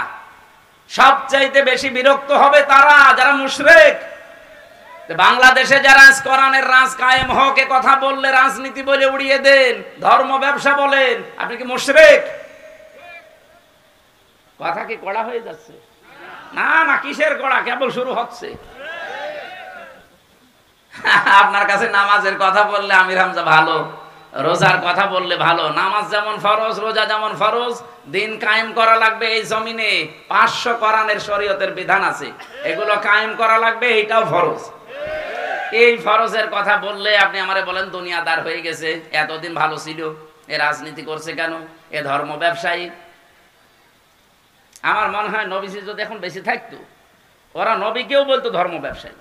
সবচাইতে বেশি বিরক্ত হবে তারা যারা মুশরিক। বাংলাদেশে যারা কোরআনের রাজ কায়েম হোক এ কথা বললে রাজনীতি বলে উড়িয়ে দেন, ধর্ম ব্যবসা বলেন, আপনি কি মুশরিক? কথা কি কড়া হয়ে যাচ্ছে? না না, কিসের কড়া, কেবল শুরু হচ্ছে। আপনার কাছে নামাজের কথা বললে আমির হামজা ভালো, রোজার কথা বললে ভালো। নামাজ যেমন ফরজ, রোজা যেমন ফরজ, দিন কায়েম করা লাগবে এই জমিনে। 500 কোরআনের শরীয়তের বিধান আছে, এগুলো কায়েম করা লাগবে, এইটাও ফরজ। এই ফরজের কথা বললে আপনি আমারে বলেন দুনিয়াদার হয়ে গেছে, এতদিন ভালো ছিল, এ রাজনীতি করছে কেন, এ ধর্ম ব্যবসায়ী। আমার মনে হয় নবীজি যদি এখন বেশি থাকতো, ওরা নবীকেও বলতো ধর্ম ব্যবসায়ী।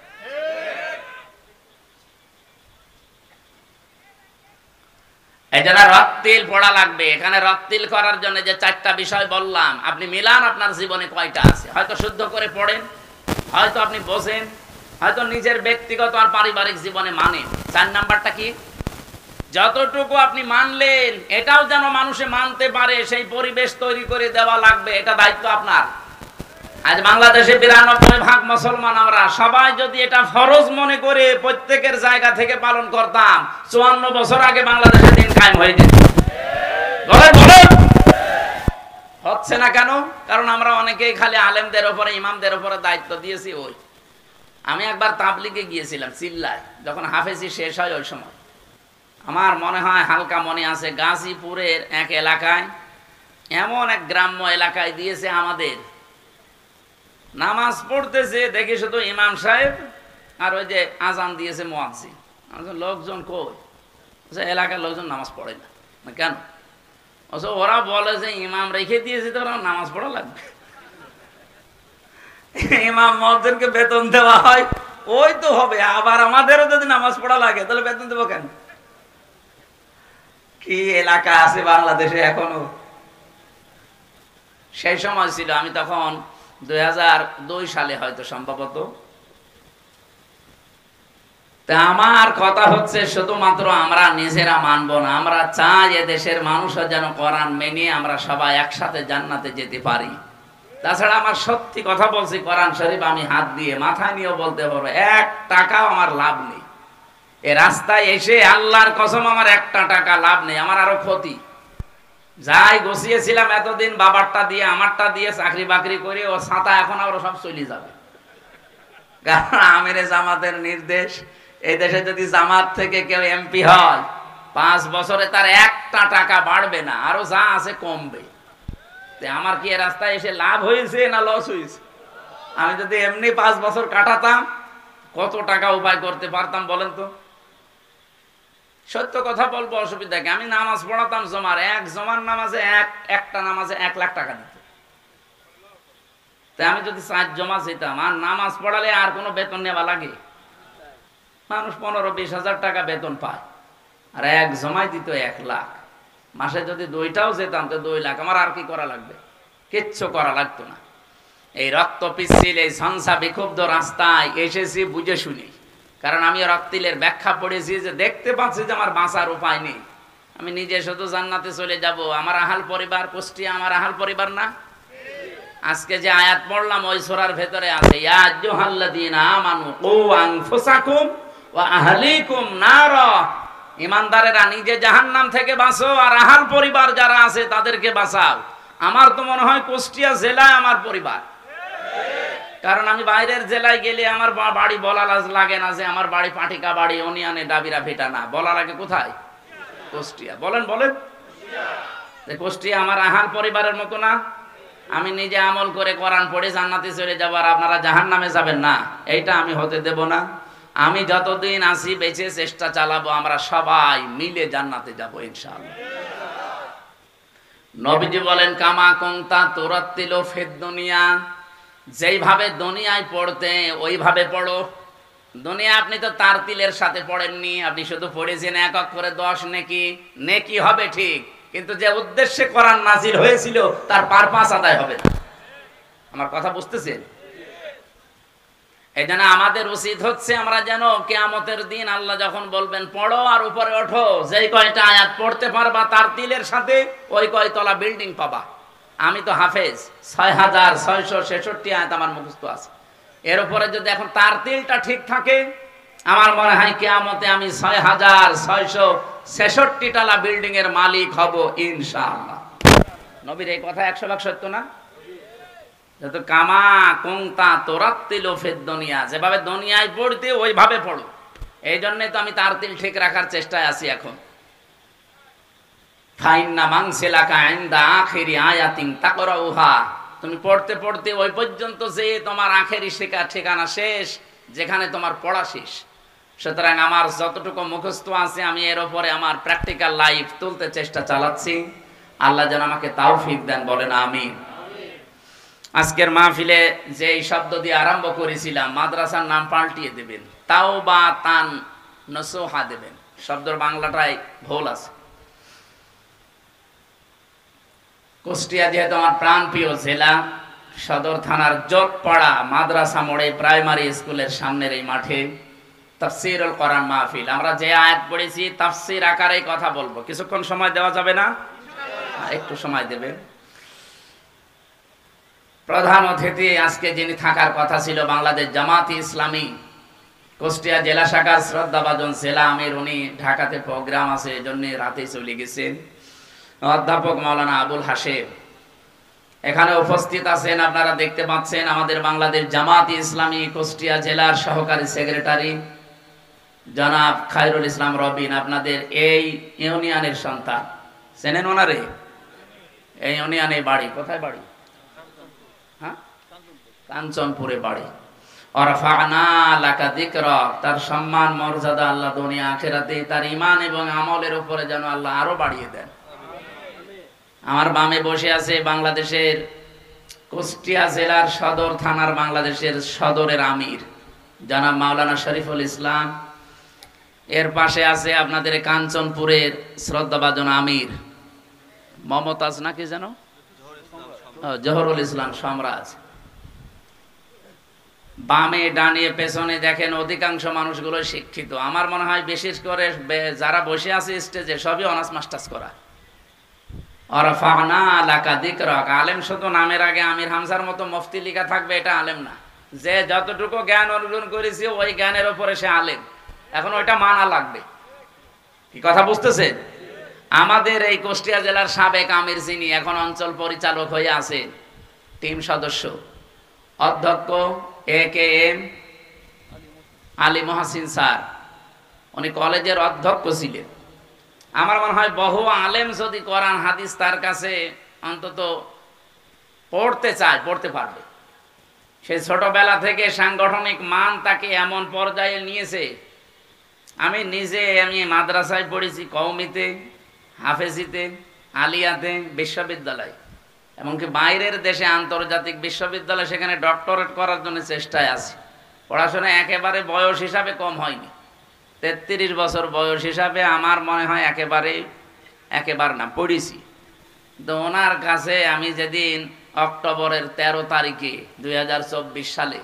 এই জন্য রত্তিল পড়া লাগবে। এখানে রত্তিল করার জন্য যে 4টা বিষয় বললাম, আপনি মিলান আপনার জীবনে কয়টা আছে। হয়তো শুদ্ধ করে পড়েন, হয়তো আপনি বোঝেন, হয়তো নিজের ব্যক্তিগত আর পারিবারিক জীবনে মানেন। 4 নাম্বারটা কি? যতটুকু আপনি মানলেন এটাও যেন মানুষে মানতে পারে, সেই পরিবেশ তৈরি করে দেওয়া লাগবে। এটা দায়িত্ব আপনার। আজ বাংলাদেশে 92% মুসলমান, আমরা সবাই যদি এটা ফরজ মনে করে প্রত্যেকের জায়গা থেকে পালন করতাম, 54 বছর আগে বাংলাদেশে দিন কায়েম হয়ে যেত। হচ্ছে না কেন? কারণ আমরা অনেকেই খালি আলেমদের উপরে, ইমামদের উপরে দায়িত্ব দিয়েছি। ওই আমি একবার তাবলিগে গিয়েছিলাম চিল্লায়, যখন হাফেজি শেষ হয় ওই সময়। আমার মনে হয় হালকা মনে আছে, গাজীপুরের এক এলাকায়, এমন এক গ্রাম্য এলাকায় দিয়েছে আমাদের, নামাজ পড়তেছে দেখি শুধু ইমাম সাহেব আর ওই যে আজান দিয়েছে মুয়াজ্জিন। লোকজন কই? এলাকার লোকজন নামাজ পড়ে না। কেন? ওরা বলে যে ইমাম রেখে দিয়েছে তো ওরা নামাজ পড়া লাগবে। ইমাম মুয়াজ্জিনকে বেতন দেওয়া হয়, ওই তো হবে। আবার আমাদেরও যদি নামাজ পড়া লাগে তাহলে বেতন দেবো কেন? কি এলাকা আছে বাংলাদেশে এখনো? সেই সময় ছিল, আমি তখন 2002 সালে হয়তো সম্ভবত। তা আমার কথা হচ্ছে শুধুমাত্র আমরা নিজেরা মানবো না, আমরা চাই এদেশের মানুষরা যেন কোরআন মেনে আমরা সবাই একসাথে জান্নাতে যেতে পারি। তাছাড়া আমার সত্যি কথা বলছি, কোরআন শরীফ আমি হাত দিয়ে মাথায় নিয়েও বলতে পারবো, 1 টাকাও আমার লাভ নেই। এ রাস্তায় এসে আল্লাহর কসম আমার 1টা টাকা লাভ নেই, আমার আরো ক্ষতি। যাই গছিয়েছিলাম এতদিন, বাবারটা দিয়ে আমারটা দিয়ে চাকরি বাকরি করে, ও ছাতা এখন আবার সব চলে যাবে। কারণ আমিরে জামাতের নির্দেশ, এই দেশে যদি জামাত থেকে কেউ এমপি হয় 5 বছরে তার 1টা টাকা বাড়বে না, আরো যা আছে কমবে। আমার কি এ রাস্তায় এসে লাভ হয়েছে না লস হয়েছে? আমি যদি এমনি 5 বছর কাটাতাম কত টাকা উপায় করতে পারতাম বলেন তো? সত্য কথা বলবো, অসুবিধা কি? আমি নামাজ পড়াতাম জমার, এক জমার নামাজে একটা নামাজে 1 লাখ টাকা দিত। তাই আমি যদি 4 জমা যেতাম, আর নামাজ পড়ালে আর কোনো বেতন নেওয়া লাগে? মানুষ 15-20 হাজার টাকা বেতন পায়, আর এক জমাই দিত 1 লাখ। মাসে যদি 2টাও যেতাম তো 2 লাখ। আমার আর কি করা লাগবে? কিচ্ছু করা লাগতো না। এই রক্ত পিচ্ছিল, এই ঝঞ্ঝা বিক্ষুব্ধ রাস্তায় এসেছি বুঝে শুনি। কারণ আমি রক্তিলের ব্যাখ্যা পড়েছি, যে দেখতে পাচ্ছি যে আমার বাঁচার উপায় নেই, আমি নিজে শুধু জান্নাতে চলে যাব। আমার আহাল পরিবার, কুষ্টিয়া আমার আহাল পরিবার না? আজকে যে আয়াত পড়লাম ওই সূরার ভেতরে আছে, ইয়া আইয়ুহাল্লাযীনা আমানু কু আনফুসাকুম ওয়া আহলিকুম নারা। ইমানদারেরা নিজে জাহান্নাম থেকে বাঁচো, আর আহাল পরিবার যারা আছে তাদেরকে বাঁচাও। আমার তো মনে হয় কুষ্টিয়া জেলায় আমার পরিবার, কারণ আমি বাইরের জেলায় গেলে আমার বাড়ি বলা লাগে না যে আমার বাড়ি পাটিকা বাড়ি, অনিয়ানে ডাবিরা ভিটা না, বলা লাগে কোথায়? কুষ্টিয়া। বলেন বলেন, কুষ্টিয়া আমার আহাল পরিবারের মতো না? আমি নিজে আমল করে কোরআন পড়ে জান্নাতে চলে যাব, আর আপনারা জাহান্নামে যাবেন না, এইটা আমি হতে দেব না। আমি যতদিন আছি বেঁচে চেষ্টা চালাবো আমরা সবাই মিলে জান্নাতে যাব ইনশাআল্লাহ। নবীজি বলেন, কামা কুনতা তুরাত্তিলু ফিদ দুনিয়া, যেইভাবে দুনিয়ায় পড়তে ওইভাবে পড়ো। দুনিয়া আপনি তো তারতিলের সাথে পড়েননি, আপনি শুধু পড়েছেন 1 অক্ষরে 10 নেকি। নেকি হবে ঠিক, কিন্তু যে উদ্দেশ্যে কোরআন নাজিল হয়েছিল তার পারপাস আদায় হবে না। আমার কথা বুঝতেছেন? এই জন্য আমাদের উচিত হচ্ছে আমরা যেন কিয়ামতের দিন আল্লাহ যখন বলবেন পড়ো আর উপরে ওঠো, যেই কয়টা আয়াত পড়তে পারবা তার তিলের সাথে ওই কয়তলা বিল্ডিং পাবা। আমি তো হাফেজ, 6666 আয়াত আমার মুখস্থ আছে। এর উপরে যদি এখন তার তিলটা ঠিক থাকে, আমার মনে হয় কিয়ামতে আমি 6666 টালা বিল্ডিং এর মালিক হব ইনশাআল্লাহ। নবীর এই কথা 100 ভাগ সত্য না? যত কামা কুংতা তোরাত্তিলু ফিদ দুনিয়া, যেভাবে দুনিয়ায় পড়তে ওইভাবে পড়ো। এই জন্যই তো আমি তার তিল ঠিক রাখার চেষ্টায় আছি এখন। ফাইন্না মানসিলাকা ইনদা আখিরি আয়াতিন তাকরাউহা, তুমি পড়তে পড়তে ওই পর্যন্ত যে তোমার আখেরি ঠিকানা শেষ, যেখানে তোমার পড়া শেষ। সুতরাং আমার যতটুকু মুখস্থ আছে আমি এর উপরে আমার প্র্যাকটিক্যাল লাইফ তুলতে চেষ্টা চালাচ্ছি। আল্লাহ যেন আমাকে তাওফিক দেন, বলেন আমিন। আজকের মাহফিলে যে শব্দ দিয়ে আরম্ভ করেছিলাম, মাদ্রাসার নাম পাল্টিয়ে দেবেন, তাওবা তান নসুহা দেবেন। শব্দের বাংলাটাই ভুল আছে। কুষ্টিয়া যেহেতু আমার প্রাণপ্রিয় জেলা, সদর থানার জোটপাড়া মাদ্রাসা মোড়ে প্রাইমারি স্কুলের সামনের এই মাঠে তাফসীরুল কোরআন মাহফিল। আমরা যে আয়াত পড়েছি তাফসীর আকারে কথা বলবো। কিছুক্ষণ সময় দেওয়া যাবে না? একটু সময় দেবেন। প্রধান অতিথি আজকে যিনি থাকার কথা ছিল বাংলাদেশ জামাতি ইসলামী কুষ্টিয়া জেলা শাখার শ্রদ্ধাভাজন জেলা আমির, উনি ঢাকাতে প্রোগ্রাম আছে এজন্য রাতে চলে গেছেন। অধ্যাপক মাওলানা আবুল হাশেম এখানে উপস্থিত আছেন, আপনারা দেখতে পাচ্ছেন। আমাদের বাংলাদেশ জামাতি ইসলামী কুষ্টিয়া জেলার সহকারী সেক্রেটারি জনাব খায়রুল ইসলাম রবিন, আপনাদের এই ইউনিয়নের সন্তান। চেনেন ওনারে? এই ইউনিয়নে বাড়ি। কোথায় বাড়ি? হ্যাঁ, কাঞ্চনপুরে বাড়ি। ওয়ারফা'না লাকা যিকরাক, তার সম্মান মর্যাদা আল্লাহ দুনিয়া আখিরাতে তার ঈমান এবং আমলের উপরে যেন আল্লাহ আরো বাড়িয়ে দেন। আমার বামে বসে আছে বাংলাদেশের কুষ্টিয়া জেলার সদর থানার বাংলাদেশের সদরের আমির জনাব মাওলানা শরীফুল ইসলাম। এর পাশে আছে আপনাদের কাঞ্চনপুরের শ্রদ্ধাভাজন আমির মমতাজ নাকি যেন, জহরুল ইসলাম সম্রাজ। বামে ডানে পেছনে দেখেন অধিকাংশ মানুষগুলো শিক্ষিত। আমার মনে হয় বিশেষ করে যারা বসে আছে স্টেজে সবই অনার্স মাস্টার্স করা। ওয়ারফা'না লাকা যিকরাক, আলেম শুধু নামের আগে আমির হামজার মতো মুফতি লেখা থাকবে, এটা আলেম না। যে যতটুকু জ্ঞান অর্জন করেছে ওই জ্ঞানের উপরে সে আলেম, এখন ওইটা মানা লাগবে। কি কথা বুঝতেছেন? আমাদের এই কুষ্টিয়া জেলার সাবেক আমির যিনি এখন অঞ্চল পরিচালক হয়ে আছেন, টিম সদস্য অধ্যক্ষ AKM আলী মহসিন স্যার, উনি কলেজের অধ্যক্ষ ছিলেন। আমার মনে হয় বহু আলেম যদি কোরআন হাদিস তার কাছে অন্তত পড়তে চায়, পড়তে পারবে। সে ছোটবেলা থেকে সাংগঠনিক মান তাকে এমন পর্যায়ে নিয়েছে। আমি মাদ্রাসায় পড়েছি, কওমিতে, হাফেজিতে, আলিয়াতে, বিশ্ববিদ্যালয়, এমনকি বাইরের দেশে আন্তর্জাতিক বিশ্ববিদ্যালয়, সেখানে ডক্টরেট করার জন্য চেষ্টায় আছি। পড়াশোনা একেবারে বয়স হিসাবে কম হয়নি। 33 বছর বয়স হিসাবে আমার মনে হয় একেবারে না পড়েছি। তো ওনার কাছে আমি যেদিন অক্টোবরের 13 তারিখে 2024 সালে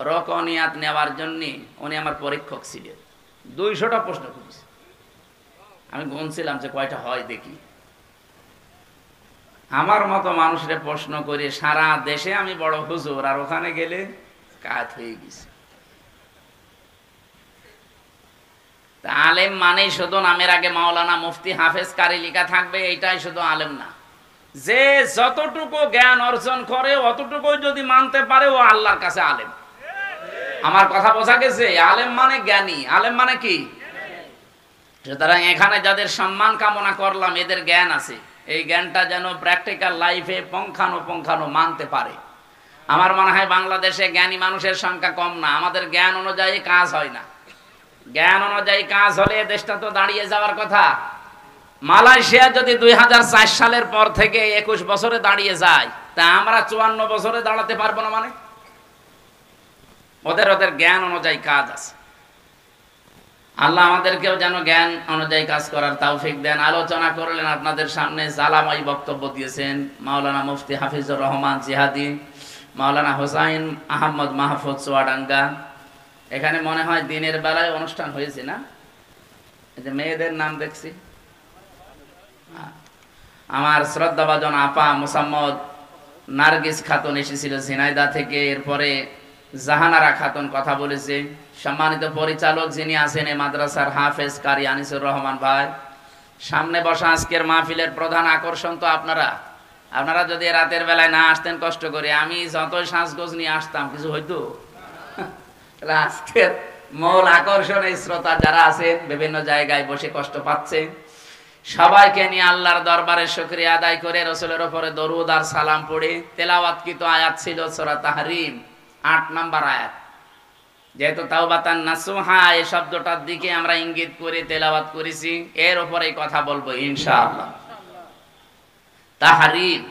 রকনিয়াত নেওয়ার জন্য, উনি আমার পরীক্ষক ছিলেন। 200টা প্রশ্ন করেছি। আমি গুনছিলাম যে কয়টা হয় দেখি। আমার মতো মানুষরে প্রশ্ন করে সারা দেশে আমি বড় হুজুর, আর ওখানে গেলে কাজ হয়ে গেছে। আলেম মানে শুধু নামের আগে মাওলানা, মুফতি, হাফেজ, কারি লেখা থাকবে, এইটাই শুধু আলেম না। যে যতটুকু জ্ঞান অর্জন করে অতটুকু যদি মানতে পারে ও আল্লাহর কাছে আলেম। আমার কথা বোঝা গেছে? আলেম মানে জ্ঞানী। আলেম মানে কি? সুতরাং এখানে যাদের সম্মান কামনা করলাম, এদের জ্ঞান আছে। এই জ্ঞানটা যেন প্র্যাকটিক্যাল লাইফে পঙ্খানো মানতে পারে। আমার মনে হয় বাংলাদেশে জ্ঞানী মানুষের সংখ্যা কম না। আমাদের জ্ঞান অনুযায়ী কাজ হয় না। জ্ঞান অনুযায়ী কাজ হলে দেশটা তো দাঁড়িয়ে যাওয়ার কথা। মালয়েশিয়া যদি 2004 সালের পর থেকে 21 বছরে দাঁড়িয়ে যায়, তা আমরা 54 বছরে দাঁড়াতে পারবো না? মানে ওদের জ্ঞান অনুযায়ী কাজ আছে। আল্লাহ আমাদেরকেও যেন জ্ঞান অনুযায়ী কাজ করার তৌফিক দেন। আলোচনা করলেন, আপনাদের সামনে জালামাই বক্তব্য দিয়েছেন মাওলানা মুফতি হাফিজুর রহমান জিহাদি, মাওলানা হোসাইন আহমদ মাহফুজ চুয়াডাঙ্গা। এখানে মনে হয় দিনের বেলায় অনুষ্ঠান হয়েছে না? এই যে মেয়েদের নাম দেখছি, আমার শ্রদ্ধাভাজন আপা মোসাম্মদ নার্গিস খাতুন এসেছিল ঝিনাইদহ থেকে, এরপরে জাহানারা খাতুন কথা বলেছে। সম্মানিত পরিচালক যিনি আছেন এই মাদ্রাসার হাফেজ কারি আনিসুর রহমান ভাই। সামনে বসা আজকের মাহফিলের প্রধান আকর্ষণ তো আপনারা যদি রাতের বেলায় না আসতেন কষ্ট করে, আমি যতই সাজগোজ নিয়ে আসতাম কিছু হইতো? আজকের মূল আকর্ষণ এই শ্রোতা যারা আছেন বিভিন্ন জায়গায় বসে কষ্ট পাচ্ছে, সবাইকে নিয়ে আল্লাহর দরবারে শুকরিয়া আদায় করে রাসূলের উপরে দরুদ আর সালাম পড়ে তেলাওয়াতকৃত আয়াত ছিল সূরা তাহরিম ৮ নম্বর আয়াত। যেহেতু তাওবাতান নাসুহা এই শব্দটার দিকে আমরা ইঙ্গিত করে তেলাওয়াত করেছি, এর উপরেই কথা বলবো ইনশাআল্লাহ। তাহরিম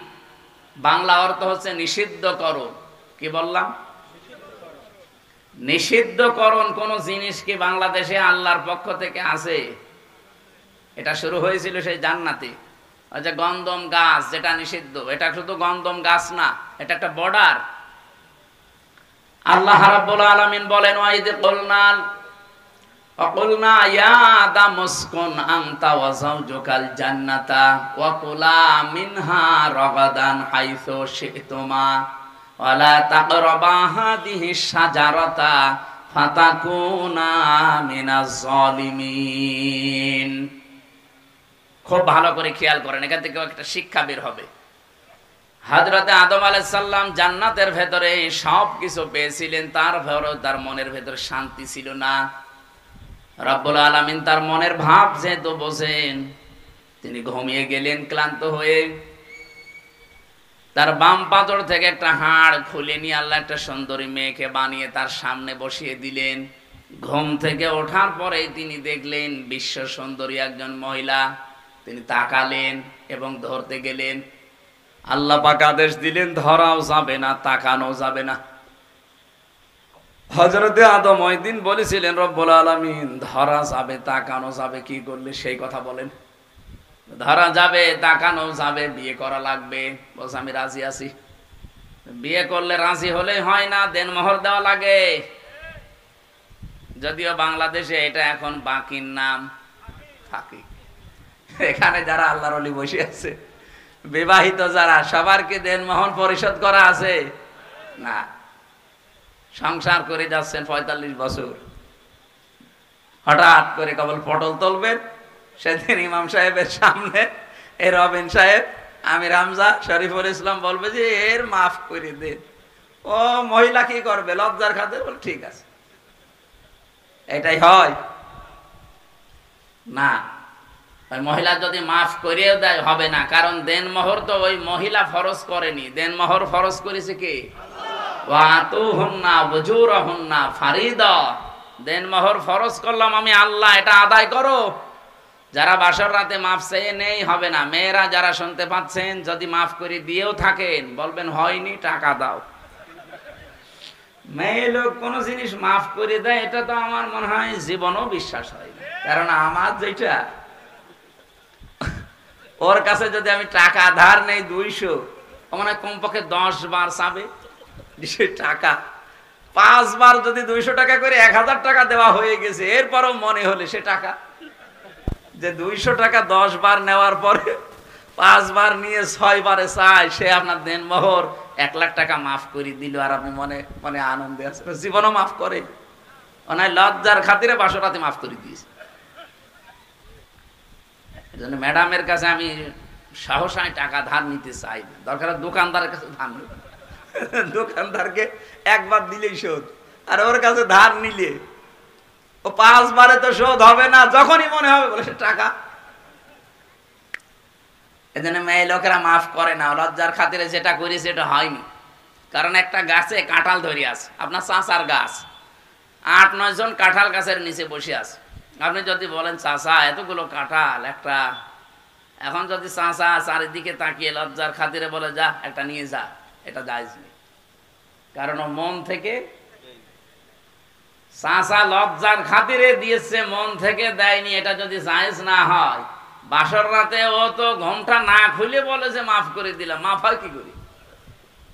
বাংলা অর্থ হচ্ছে নিষিদ্ধকরণ। কি বললাম? নিষিদ্ধকরণ কোন জিনিস কি বাংলাদেশে আল্লাহর পক্ষ থেকে আছে? এটা শুরু হয়েছিল সেই জান্নাতে, ওই যে গন্ধম গাছ যেটা নিষিদ্ধ, এটা শুধু গন্ধম গাছ না, এটা একটা বর্ডার। আল্লাহ রাব্বুল আলামিন বলেন ওয়াইদ কুলনা ইয়া আদাম উসকুন আনতা ওয়া যাওজুকাল জান্নাতা ওয়া কুলা মিনহা রাগাদান হাইসু শি'তুমা ওয়া লা তাকরাবা হাদিহি শাজারাতা ফাতাকুনা মিনাজ জালিমিন। খুব ভালো করে খেয়াল করেন, এখান থেকে একটা শিক্ষা বের হবে। হযরতে আদম আলাইহিস সালাম জান্নাতের ভেতরে সব কিছু পেয়েছিলেন, তারপরেও তার মনের ভেতরে শান্তি ছিল না। রব্বুল আলামিন তার মনের ভাব যেহেতু বোঝেন, তিনি ঘুমিয়ে গেলেন ক্লান্ত হয়ে। তার বাম পাজর থেকে একটা হাড় খুলে নিয়ে আল্লাহ একটা সুন্দরী মেয়েকে বানিয়ে তার সামনে বসিয়ে দিলেন। ঘুম থেকে ওঠার পরে তিনি দেখলেন বিশ্ব সুন্দরী একজন মহিলা। তিনি তাকালেন এবং ধরতে গেলেন। আল্লাহ পাক আদেশ দিলেন ধরাও যাবে না, তাকানো যাবে না। হযরতে আদম ওই দিন বলেছিলেন রব্বুল আলামিন ধরা যাবে তাকানো যাবে, কি করলে সেই কথা বলেন? ধরা যাবে তাকানো যাবে, বিয়ে করা লাগবে। বলছে আমি রাজি আছি। বিয়ে করলে রাজি হলে হয় না, দেনমোহর দেওয়া লাগে। যদিও বাংলাদেশে এটা এখন বাকির নাম ফাঁকি। এখানে যারা আল্লাহর ওলি বসে আছে বিবাহিত যারা, সবার কি দেনমোহর পরিশোধ করা আছে? না। সংসার করে যাচ্ছেন ৪৫ বছর, হঠাৎ করে কেবল পটল তুলবেন। সেদিন ইমাম সাহেবের সামনে এ রবিন সাহেব আমির হামজা শরীফুল ইসলাম বলবে যে এর মাফ করে দেন। ও মহিলা কি করবে? লজ্জার খাতে বল ঠিক আছে। এটাই হয় না। ওই মহিলা যদি মাফ করিয়েও দেয় হবে না, কারণ দেনমোহর তো ওই মহিলা ফরজ করেনি, দেনমোহর ফরজ করেছে কে? ওয়াতুহুন্না উজুরহুন্না ফারিদা। দেনমোহর ফরজ করলাম আমি আল্লাহ, এটা আদায় করো। যারা বাসর রাতে মাফ চেয়ে নেই হবে না। মেয়েরা যারা শুনতে পাচ্ছেন, যদি মাফ করে দিয়েও থাকেন বলবেন হয়নি, টাকা দাও। মেয়ে লোক কোন জিনিস মাফ করে দেয় এটা তো আমার মনে হয় জীবনও বিশ্বাস হয় না। কারণ আমার যেটা ওর কাছে যদি আমি টাকা ধার নেই 200, মনে হয় কমপক্ষে 10 বার চাবে টাকা। 5 বার যদি 200 টাকা করে 1000 টাকা দেওয়া হয়ে গেছে, এরপরও মনে হলে সে টাকা যে 200 টাকা 10 বার নেওয়ার পরে 5 বার নিয়ে 6 বারে চায়, সে আপনার দেনমোহর 1 লাখ টাকা মাফ করে দিল আর আপনি মনে মনে আনন্দে আছেন। জীবনও মাফ করে ওনায় লজ্জার খাতিরে বাসরাতে মাফ করে দিয়েছে। এজন্য ম্যাডামের কাছে আমি সাহসায় টাকা ধার নিতে চাই না। দরকার দোকানদারের কাছে ধার নেব, দোকানদারকে একবার দিলেই শোধ। আর ওর কাছে ধার নিলে ও 5 বারে তো শোধ হবে না, যখনই মনে হবে বলে সে টাকা। এজন্য মেয়ে লোকেরা মাফ করে না, লজ্জার খাতিরে যেটা করেছে এটা হয়নি। কারণ একটা গাছে কাঁঠাল ধরে আছে, আপনার চাচার গাছ, 8-9 জন কাঁঠাল গাছের নিচে বসে আছে। আপনি যদি বলেন চাচা এতগুলো কাঁঠাল একটা, এখন যদি চাচা চারিদিকে তাকিয়ে লজ্জার খাতিরে বলে যা একটা নিয়ে যা, এটা জায়েজ নেই। কারণ ও মন থেকে, চাচা লজ্জার খাতিরে দিয়েছে, মন থেকে দেয়নি। এটা যদি জায়েজ না হয়, বাসর রাতে ও তো ঘোমটা না খুলে বলে যে মাফ করে দিলাম, মাফ হয় কি করি?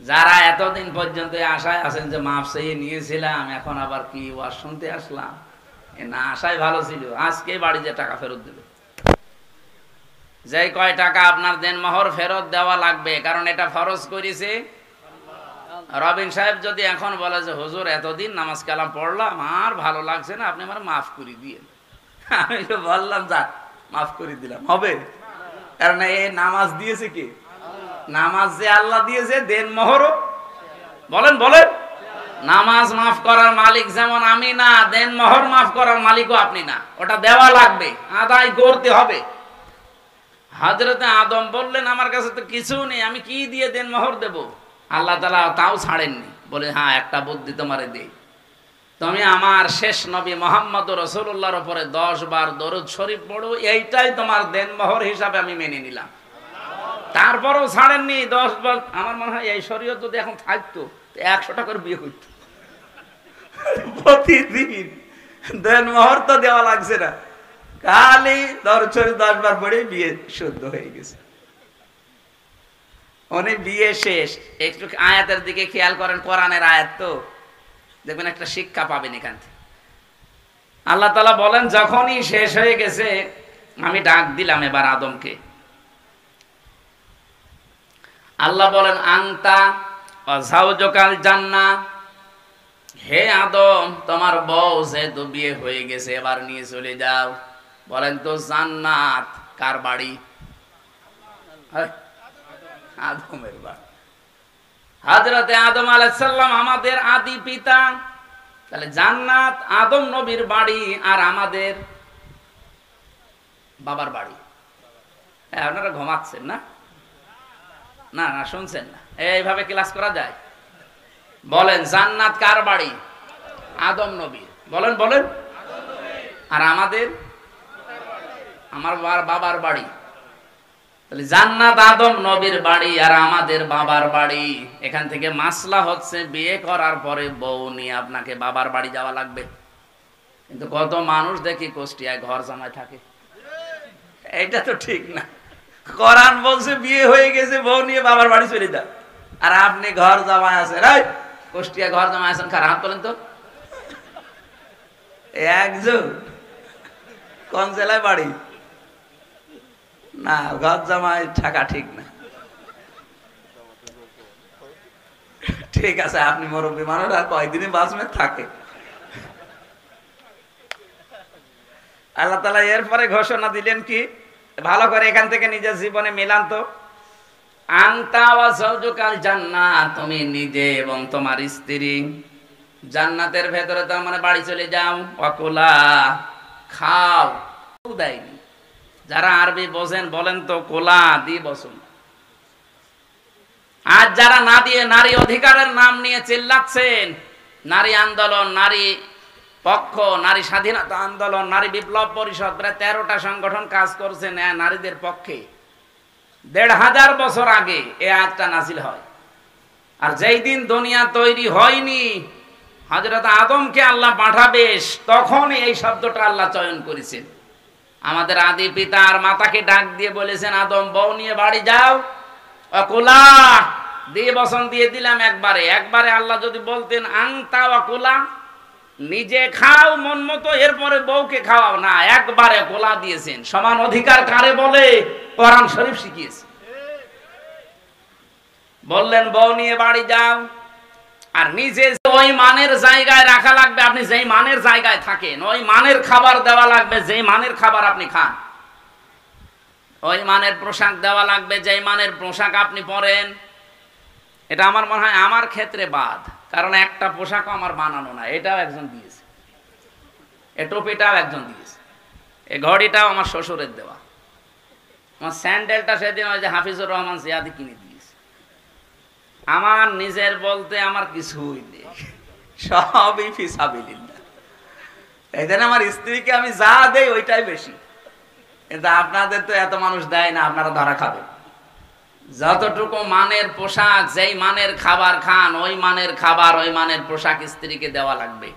যারা এতদিন পর্যন্ত আশায় আছেন যে মাফ চেয়ে নিয়েছিলাম, এখন আবার কি ওয়াজ শুনতে আসলাম, এ না আশায় ভালো ছিল, আজকে বাড়ি যে টাকা ফেরত দেবে। যে কয় টাকা আপনার দেনমোহর ফেরত দেওয়া লাগবে, কারণ এটা ফরজ করেছে রবিন সাহেব। যদি এখন বলে যে হুজুর এতদিন নামাজ কালাম পড়লাম আর ভালো লাগছে না, আপনি আমার মাফ করে দিয়ে, আমি তো বললাম যাক মাফ করে দিলাম, হবে? কারণ এই নামাজ দিয়েছে কি? নামাজ যে আল্লাহ দিয়েছে, দেনমোহরও বলেন বলেন, নামাজ মাফ করার মালিক যেমন আমি না, দেনমোহর মাফ করার মালিকও আপনি না, ওটা দেওয়া লাগবে, আদায় করতে হবে। হযরতে আদম বললেন আমার কাছে তো কিছু নেই, আমি কি দিয়ে দেনমোহর দেব? আল্লাহ তাআলা তাও ছাড়েননি, বলে হ্যাঁ একটা বুদ্ধি তোমারে দেই, তুমি আমার শেষ নবী মুহাম্মদ রাসূলুল্লাহর উপরে 10 বার দরুদ শরীফ পড়ো, এইটাই তোমার দেনমোহর হিসাবে আমি মেনে নিলাম। তারপরও ছাড়েননি 10 বার। আমার মনে হয় এই শরীয়ত যদি এখন থাকতো 100 টাকার বিয়ে করতো প্রতিদিন, দেনমোহর তো দেওয়া লাগছে না, খালি দরুদ শরীফ 10 বার পড়ে বিয়ে শুদ্ধ হয়ে গেছে। উনি বিয়ে শেষ। একটু আয়াতের দিকে খেয়াল করেন, কোরআনের আয়াত তো দেখবেন একটা শিক্ষা পাবেন এখান থেকে। আল্লাহ তাআলা বলেন যখনই শেষ হয়ে গেছে আমি ডাক দিলাম এবার আদমকে। আল্লাহ বলেন আনতা ওয়া যাওজুকাল জান্নাহ, হে আদম তোমার বউ যেহেতু বিয়ে হয়ে গেছে এবার নিয়ে চলে যাও। বলেন তো জান্নাত কার বাড়ি? আদমের বাড়ি। হযরতে আদম আলাইহিস সালাম আমাদের আদি পিতা, তাহলে জান্নাত আদম নবীর বাড়ি আর আমাদের বাবার বাড়ি। হ্যাঁ আপনারা ঘুমাচ্ছেন না? না না শুনছেন না, এইভাবে ক্লাস করা যায়? বলেন জান্নাত কার বাড়ি? আদম নবীর। বলেন বলেন। আর আমাদের আমার বাবার বাড়ি। তাহলে জান্নাত আদম নবীর বাড়ি আর আমাদের বাবার বাড়ি। এখান থেকে মাসলা হচ্ছে বিয়ে করার পরে বউ নিয়ে আপনাকে বাবার বাড়ি যাওয়া লাগবে। কিন্তু কত মানুষ দেখি কুষ্টিয়ায় ঘর জামাই থাকে, এটা তো ঠিক না। কোরআন বলছে বিয়ে হয়ে গেছে বউ নিয়ে বাবার বাড়ি চলে যাও, আর আপনি ঘর জামাই আছেন। কুষ্টিয়া ঘর জামাই আছেন, কার হাত তোলেন তো? একজন কোন জেলায় বাড়ি? না ঘর জামাই থাকা ঠিক না। ঠিক আছে আপনি মুরব্বী মানুষ, আর কয়েকদিনই বাঁচবেন, থাকে। আল্লাহ তাআলা এরপরে ঘোষণা দিলেন কি, ভালো করে এখান থেকে নিজের জীবনে মিলান তো। আনতা ওয়া যাওজুকাল জান্নাহ, তুমি নিজে এবং তোমার স্ত্রী জান্নাতের ভেতরে, তার মানে বাড়ি চলে যাও। ওয়াকুলা, খাও। দেয়নি। যারা আরবি বোঝেন বলেন তো কোলা দিয়ে বসুন। আর যারা না দিয়ে নারী অধিকারের নাম নিয়ে চিল্লাচ্ছেন, নারী আন্দোলন, নারী পক্ষ, নারী স্বাধীনতা আন্দোলন, নারী বিপ্লব পরিষদ, প্রায় 13টা সংগঠন কাজ করছে নারীদের পক্ষে। 1500 বছর আগে এই আয়াতটা নাযিল হয়। আর যেই দিন দুনিয়া তৈরি হয়নি, হযরত আদমকে আল্লাহ পাঠাবে, তখন এই শব্দটা আল্লাহ চয়ন করেছেন। আমাদের আদি পিতা আর মাতাকে ডাক দিয়ে বলেছেন আদম বউ নিয়ে বাড়ি যাও। অকুলা দিয়ে বসন দিয়ে দিলাম একবারে। একবারে আল্লাহ যদি বলতেন আনতা ওয়াকুলা, নিজে খাও মন মতো, এরপরে বউকে খাওয়াও না, একবারে কোলা দিয়েছেন। সমান অধিকার কারে বলে? কোরআন শরীফ শিখিয়েছে। বললেন বউ নিয়ে বাড়ি যাও, আর নিজে ওই মানের জায়গায় রাখা লাগবে। আপনি যেই মানের জায়গায় থাকেন ওই মানের খাবার দেওয়া লাগবে, যেই মানের খাবার আপনি খান। ওই মানের পোশাক দেওয়া লাগবে, যেই মানের পোশাক আপনি পরেন। এটা আমার মনে হয় আমার ক্ষেত্রে বাদ, কারণ একটা পোশাকও আমার বানানো না, এটাও একজন দিয়েছে। এ টুপিটাও একজন দিয়েছে। এই ঘড়িটাও আমার শ্বশুরের দেওয়া। আমার স্যান্ডেলটা সেদিন ওই যে হাফিজুর রহমান জিয়াদি কিনে দিয়েছে। আমার নিজের বলতে আমার কিছুই নেই, সবই ফিসাবিলিল্লাহ। এই জন্য আমার স্ত্রীকে আমি যা দেই ওইটাই বেশি। কিন্তু আপনাদের তো এত মানুষ দেয় না, আপনারা ধরা খাবেন। যতটুকু মানের পোশাক, যেই মানের খাবার খান ওই মানের খাবার, ওই মানের পোশাক স্ত্রীকে দেওয়া লাগবে।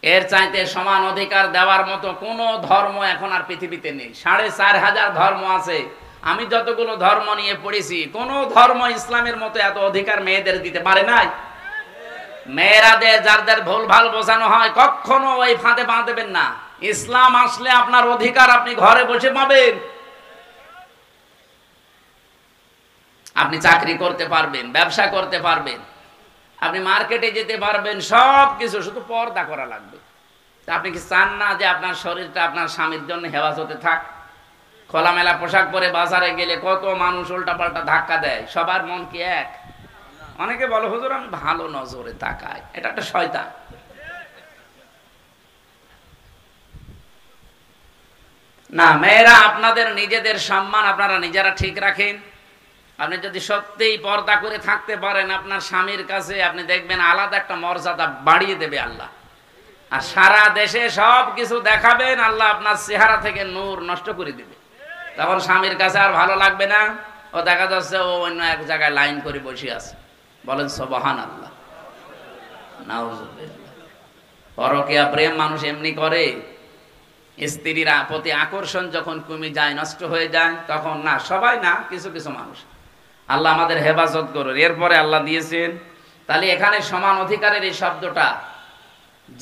এর চাইতে সমান অধিকার দেওয়ার মতো কোনো ধর্ম এখন আর পৃথিবীতে নেই। 4500 ধর্ম আছে, আমি যতগুলো ধর্ম নিয়ে পড়েছি, কোন ধর্ম ইসলামের মতো এত অধিকার মেয়েদের দিতে পারে নাই। মেয়েরা দিয়ে যাদের ভুল ভাল বোঝানো হয়, কখনো ওই ফাঁদে পা দেবেন না। ইসলাম আসলে আপনার অধিকার আপনি ঘরে বসে পাবেন। আপনি চাকরি করতে পারবেন, ব্যবসা করতে পারবেন, আপনি মার্কেটে যেতে পারবেন, সব কিছু, শুধু পর্দা করা লাগবে। আপনি কি চান না যে আপনার শরীরটা আপনার স্বামীর জন্য হেফাজতে থাক? খোলামেলা পোশাক পরে বাজারে গেলে কত মানুষ উল্টাপাল্টা ধাক্কা দেয়, সবার মন কি এক? অনেকে বলে হুজুর আমি ভালো নজরে তাকাই, এটা একটা শয়তান। না, মেয়েরা আপনাদের নিজেদের সম্মান আপনারা নিজেরা ঠিক রাখেন। আপনি যদি সত্যিই পর্দা করে থাকতে পারেন, আপনার স্বামীর কাছে আপনি দেখবেন আলাদা একটা মর্যাদা বাড়িয়ে দেবে আল্লাহ। আর সারা দেশে সব কিছু দেখাবেন, আল্লাহ আপনার চেহারা থেকে নূর নষ্ট করে দিবে। তখন স্বামীর কাছে আর ভালো লাগবে না। ও দেখা যাচ্ছে ও অন্য এক জায়গায় লাইন করে বসে আছে। বলেন সুবহানাল্লাহ, নাউজুবিল্লাহ। পরকীয়া প্রেম মানুষ এমনি করে। স্ত্রীর প্রতি আকর্ষণ যখন কমে যায়, নষ্ট হয়ে যায়, তখন না, সবাই না, কিছু কিছু মানুষ। আল্লাহ আমাদের হেফাজত করুন। এরপরে আল্লাহ দিয়েছেন, তাহলে এখানে সমান অধিকারের এই শব্দটা,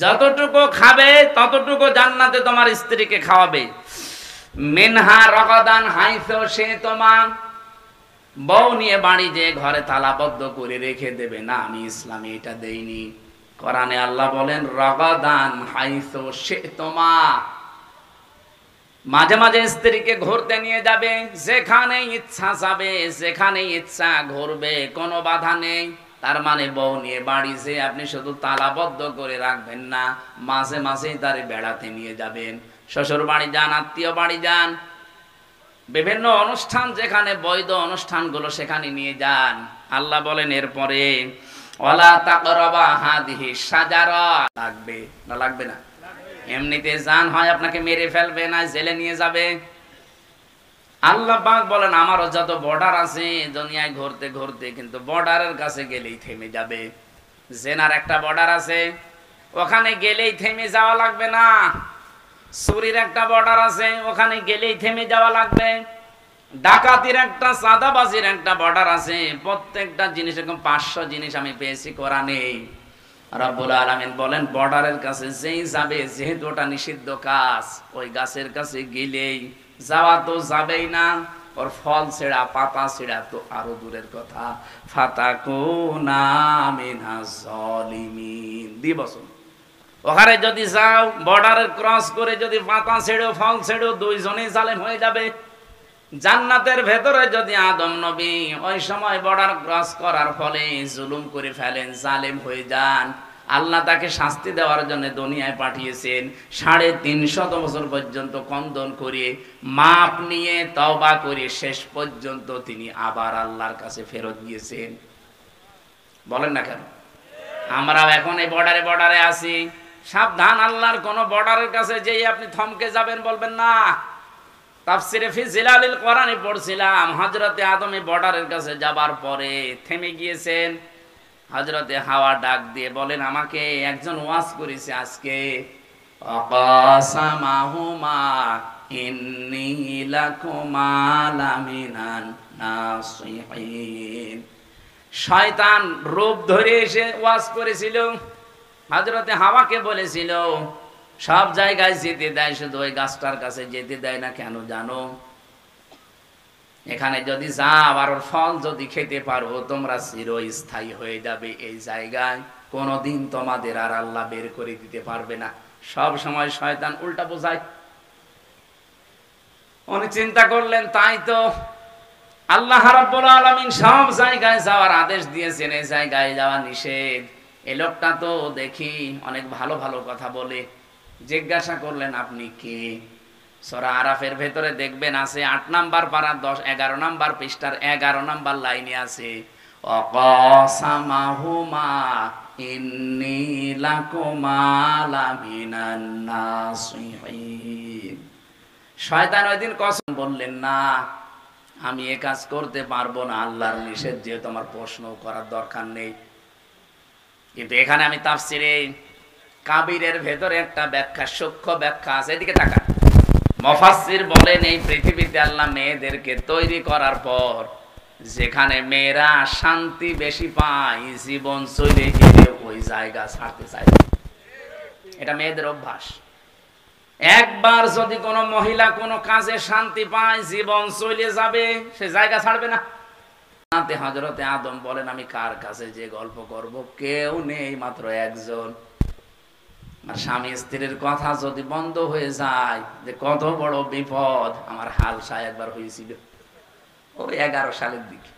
যতটুকু খাবে ততটুকু জান্নাতে তোমার স্ত্রীকে খাওয়াবে। মিনহা রগাদান হাইসো, সে তোমার বউ নিয়ে বাড়ি যে ঘরে তালাবদ্ধ করে রেখে দেবে না, আমি ইসলামে এটা দেইনি। কোরআনে আল্লাহ বলেন রগাদান হাইসো সে তোমার, মাঝে মাঝে স্ত্রীকে ঘুরতে নিয়ে যাবে, যেখানে ইচ্ছা যাবে, যেখানে ইচ্ছা ঘুরবে, কোনো বাধা নেই। তার মানে বউ নিয়ে বাড়ি যে আপনি শুধু তালাবদ্ধ করে রাখবেন না, মাঝে মাঝেই তারে বেড়াতে নিয়ে যাবেন। শ্বশুর বাড়ি যান, আত্মীয় বাড়ি যান, বিভিন্ন অনুষ্ঠান যেখানে বৈধ অনুষ্ঠানগুলো সেখানে নিয়ে যান। আল্লাহ বলেন এরপরে ওয়ালা তাকরাবা হাদিহি শাজারা, লাগবে না লাগবে না? এমনিতে জান হয় আপনাকে মেরে ফেলবে, না জেলে নিয়ে যাবে। আল্লাহ পাক বলেন আমারও যত বর্ডার আছে দুনিয়ায় ঘুরতে ঘুরতে, কিন্তু বর্ডারের কাছে গেলেই থেমে যাবে। জেনার একটা বর্ডার আছে, ওখানে গেলেই থেমে যাওয়া লাগবে না। চুরির একটা বর্ডার আছে, ওখানে গেলেই থেমে যাওয়া লাগবে। ডাকাতির একটা, চাঁদাবাজির একটা বর্ডার আছে। প্রত্যেকটা জিনিস, এরকম 500 জিনিস আমি পেয়েছি কোরআনে। রব্বুল আলামিন বলেন বর্ডারের কাছে যেই যাবে, যেহেতু ওটা নিষিদ্ধ কাজ, ওই গাছের কাছে গেলেই, যাওয়া তো যাবেই না, ওর ফল ছেঁড়া, পাতা ছেঁড়া তো আরো দূরের কথা। ফাতাকুনা মিনাজ জালিমিন দিবস। ওখানে যদি যাও, বর্ডারের ক্রস করে যদি পাতা ছেড়ো, ফল ছেড়ো, দুইজনেই জালেম হয়ে যাবে। জান্নাতের ভেতরে যদি আদম নবী ওই সময় বর্ডার ক্রস করার ফলে জুলুম করে ফেলেন, জালেম হয়ে যান, আল্লাহ তাকে শাস্তি দেওয়ার জন্য দুনিয়ায় পাঠিয়েছেন। 350 বছর পর্যন্ত কন্দন করে, মাপ নিয়ে, তওবা করে, শেষ পর্যন্ত তিনি আবার আল্লাহর কাছে ফেরত গিয়েছেন। বলেন না কেন? আমরাও এখন এই বর্ডারে বর্ডারে আছি। সাবধান, আল্লাহর কোন বর্ডারের কাছে যেই আপনি থমকে যাবেন বলবেন না। তাফসিরে ফি জিলালিল কোরআনে পড়ছিলাম, হযরতে আদম বর্ডারের কাছে যাবার পরে থেমে গিয়েছেন। হযরতে হাওয়া ডাক দিয়ে বলেন আমাকে একজন ওয়াজ করেছে আজকে, আকাসামাহুমা ইন্নী লাকুমা লামিনান নাসিহিন। শয়তান রূপ ধরে এসে ওয়াজ করেছিল, হযরতে হাওয়াকে বলেছিল সব জায়গায় যেতে দেয়, শুধু ওই গাছটার কাছে যেতে দেয় না কেন জানো? এখানে যদি যাও আর ওর ফল যদি খেতে পারো, তোমরা চিরস্থায়ী হয়ে যাবে এই জায়গায়, কোনদিন তোমাদের আর আল্লাহ বের করে দিতে পারবে না। সব সময় শয়তান উল্টা বোঝায়। উনি চিন্তা করলেন তাই তো আল্লাহ রাব্বুল আলামিন সব জায়গায় যাওয়ার আদেশ দিয়েছেন, এই জায়গায় যাওয়া নিষেধ। এই লোকটা তো দেখি অনেক ভালো ভালো কথা বলে। জিজ্ঞাসা করলেন আপনি কে? সূরা আরাফের ভেতরে দেখবেন আছে 8 নাম্বার পারা 11 নাম্বার পৃষ্ঠার 11 নাম্বার লাইনে আছে অকাসামাহুমা ইন্নী লাকুমা লামিনান নাসিহিন। শয়তান ওইদিন কসম বললেন না আমি এ কাজ করতে পারবো না, আল্লাহর নিষেধ যেহেতু আমার প্রশ্ন করার দরকার নেই। কিন্তু এখানে আমি তাফসিরে কাবিরের ভেতরে একটা ব্যাখ্যা, সূক্ষ্ম ব্যাখ্যা আছে, এদিকে তাকান। মুফাসসির বলেন এই পৃথিবীতে আল্লাহ মেয়েদেরকে তৈরি করার পর যেখানে মেয়েরা শান্তি বেশি পায় জীবন চলে গেলে ওই জায়গা ছাড়তে চায়। এটা মেয়েদের অভ্যাস। একবার যদি কোনো মহিলা কোনো কাজে শান্তি পায় জীবন চলে যাবে, সে জায়গা ছাড়বে না। হযরতে আদম বলেন আমি কার কাছে যে গল্প করব, কেউ নেই, মাত্র একজন। আর স্বামী স্ত্রীর কথা যদি বন্ধ হয়ে যায় যে কত বড় বিপদ। আমার হালসায় একবার হয়েছিল ওই 11 সালের দিকে।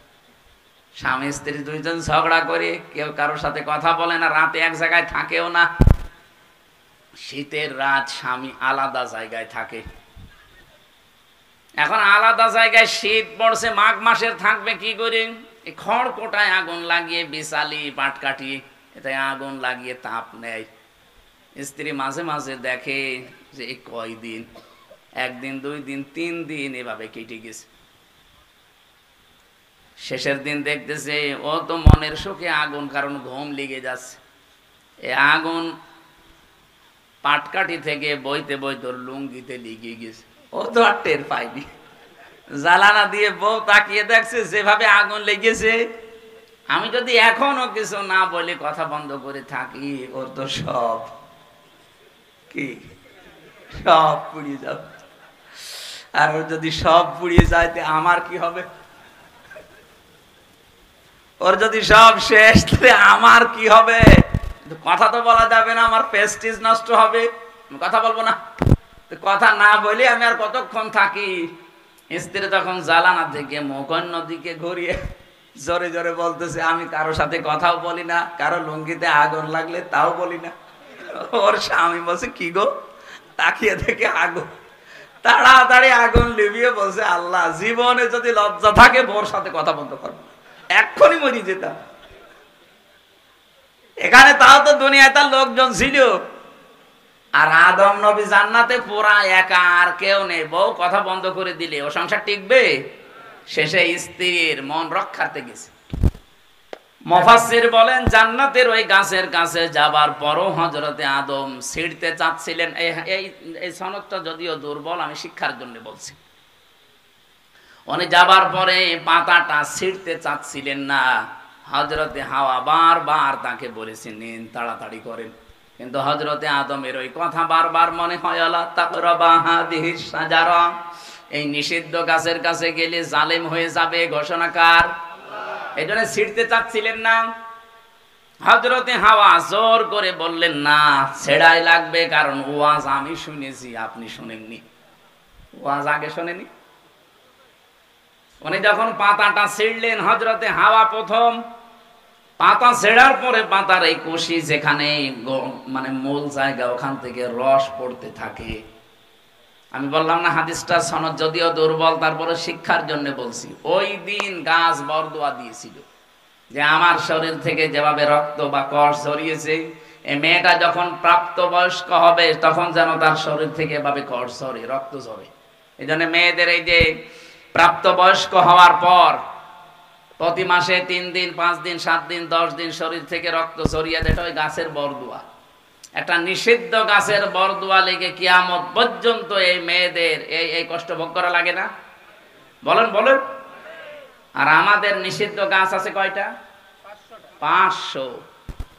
স্বামী স্ত্রী দুইজন ঝগড়া করে, কেউ কারোর সাথে কথা বলে না, রাতে এক জায়গায় থাকেও না। শীতের রাত, স্বামী আলাদা জায়গায় থাকে। এখন আলাদা জায়গায় শীত পড়ছে, মাঘ মাসের থাকবে কি করে? এই খড়কোটায় আগুন লাগিয়ে, বিছালি পাটকাঠি এতে আগুন লাগিয়ে তাপ নেয়। স্ত্রী মাঝে মাঝে দেখে যে এই কয়দিন, একদিন, 2 দিন, 3 দিন এভাবে কেটে গেছে। শেষের দিন দেখতেছে ও তো মনের সুখে আগুন, কারণ ঘুম লেগে যাচ্ছে। এই আগুন পাটকাঠি থেকে বইতে বইতে ওর লুঙ্গিতে লেগে গেছে। ও তো আর টের পায়নি। জ্বালানা দিয়ে বউ তাকিয়ে দেখছে যেভাবে আগুন লেগেছে। আমি যদি এখনো কিছু না বলে কথা বন্ধ করে থাকি, ওর তো সব কি সব পুড়িয়ে যাবে। আর ওর যদি সব পুড়িয়ে যায় আমার কি হবে? ওর যদি সব শেষ, তাহলে আমার কি হবে? কথা তো বলা যাবে না, আমার প্রেস্টিজ নষ্ট হবে। আমি কথা বলবো না। কথা না বলে আমি আর কতক্ষণ থাকি? স্ত্রী তখন জ্বালানা থেকে মুখ অন্যদিকে ঘুরিয়ে জোরে জোরে বলতেছে আমি কারো সাথে কথাও বলি না, কারো লুঙ্গিতে আগুন লাগলে তাও বলি না। ওর স্বামী বলছে কি গো? তাকিয়ে দেখে আগুন। তাড়াতাড়ি আগুন লিভিয়ে বলছে আল্লাহ, জীবনে যদি লজ্জা থাকে বোর সাথে কথা বলতে পারবো, এক্ষুনি মরি যেতাম। এখানে তাও তো দুনিয়ায় তার লোকজন ছিল। আর আদম নবী জান্নাতে পুরা একা, আর কেউ নেই। বউ কথা বন্ধ করে দিলে ও সংসার টিকবে? শেষে স্ত্রীর মন রক্ষার্থে গেছে। মুফাসসির বলেন জান্নাতের ওই গাছের কাছে যাবার পরও হযরতে আদম ছিঁড়তে চাচ্ছিলেন। এই সনদটা যদিও দুর্বল, আমি শিক্ষার জন্য বলছি। উনি যাবার পরে পাতাটা ছিঁড়তে চাচ্ছিলেন না। হযরতে হাওয়া বারবার তাকে বলেছেন নিন, তাড়াতাড়ি করেন। কিন্তু হযরতে আদমের ওই কথা বারবার মনে হয়, আলা তাকরাবা হাদিহিস শাজারা, এই নিষিদ্ধ গাছের কাছে গেলে জালেম হয়ে যাবে। ঘোষণাকার এই জন্য ছিঁড়তে চাচ্ছিলেন না। হযরতে হাওয়া জোর করে বললেন না, ছেড়াই লাগবে, কারণ ওয়াজ আমি শুনেছি, আপনি শুনেননি। ওয়াজ আগে শোনেনি। উনি যখন পাতাটা ছিঁড়লেন, হযরতে হাওয়া প্রথম পাতা ছেড়ার পরে পাতার এই কুশি যেখানে মানে মূল জায়গা, ওখান থেকে রস পড়তে থাকে। আমি বললাম না হাদিসটা সনদ যদিও দুর্বল, তারপরে শিক্ষার জন্য বলছি। ওই দিন গাছ বরদোয়া দিয়েছিল যে আমার শরীর থেকে যেভাবে রক্ত বা কষ ঝরিয়েছে, এই মেয়েটা যখন প্রাপ্তবয়স্ক হবে তখন যেন তার শরীর থেকে এভাবে কষ ঝরে, রক্ত ঝরে। এই জন্য মেয়েদের এই যে প্রাপ্তবয়স্ক হওয়ার পর প্রতি মাসে 3 দিন, 5 দিন, 7 দিন, 10 দিন শরীর থেকে রক্ত ঝরিয়ে দেয়, ওই গাছের বরদোয়া। একটা নিষিদ্ধ গাছের বরদোয়া লেগে কিয়ামত পর্যন্ত এই মেয়েদের এই কষ্ট ভোগ করা লাগে না? বলেন বলেন। আর আমাদের নিষিদ্ধ গাছ আছে কয়টা? 500।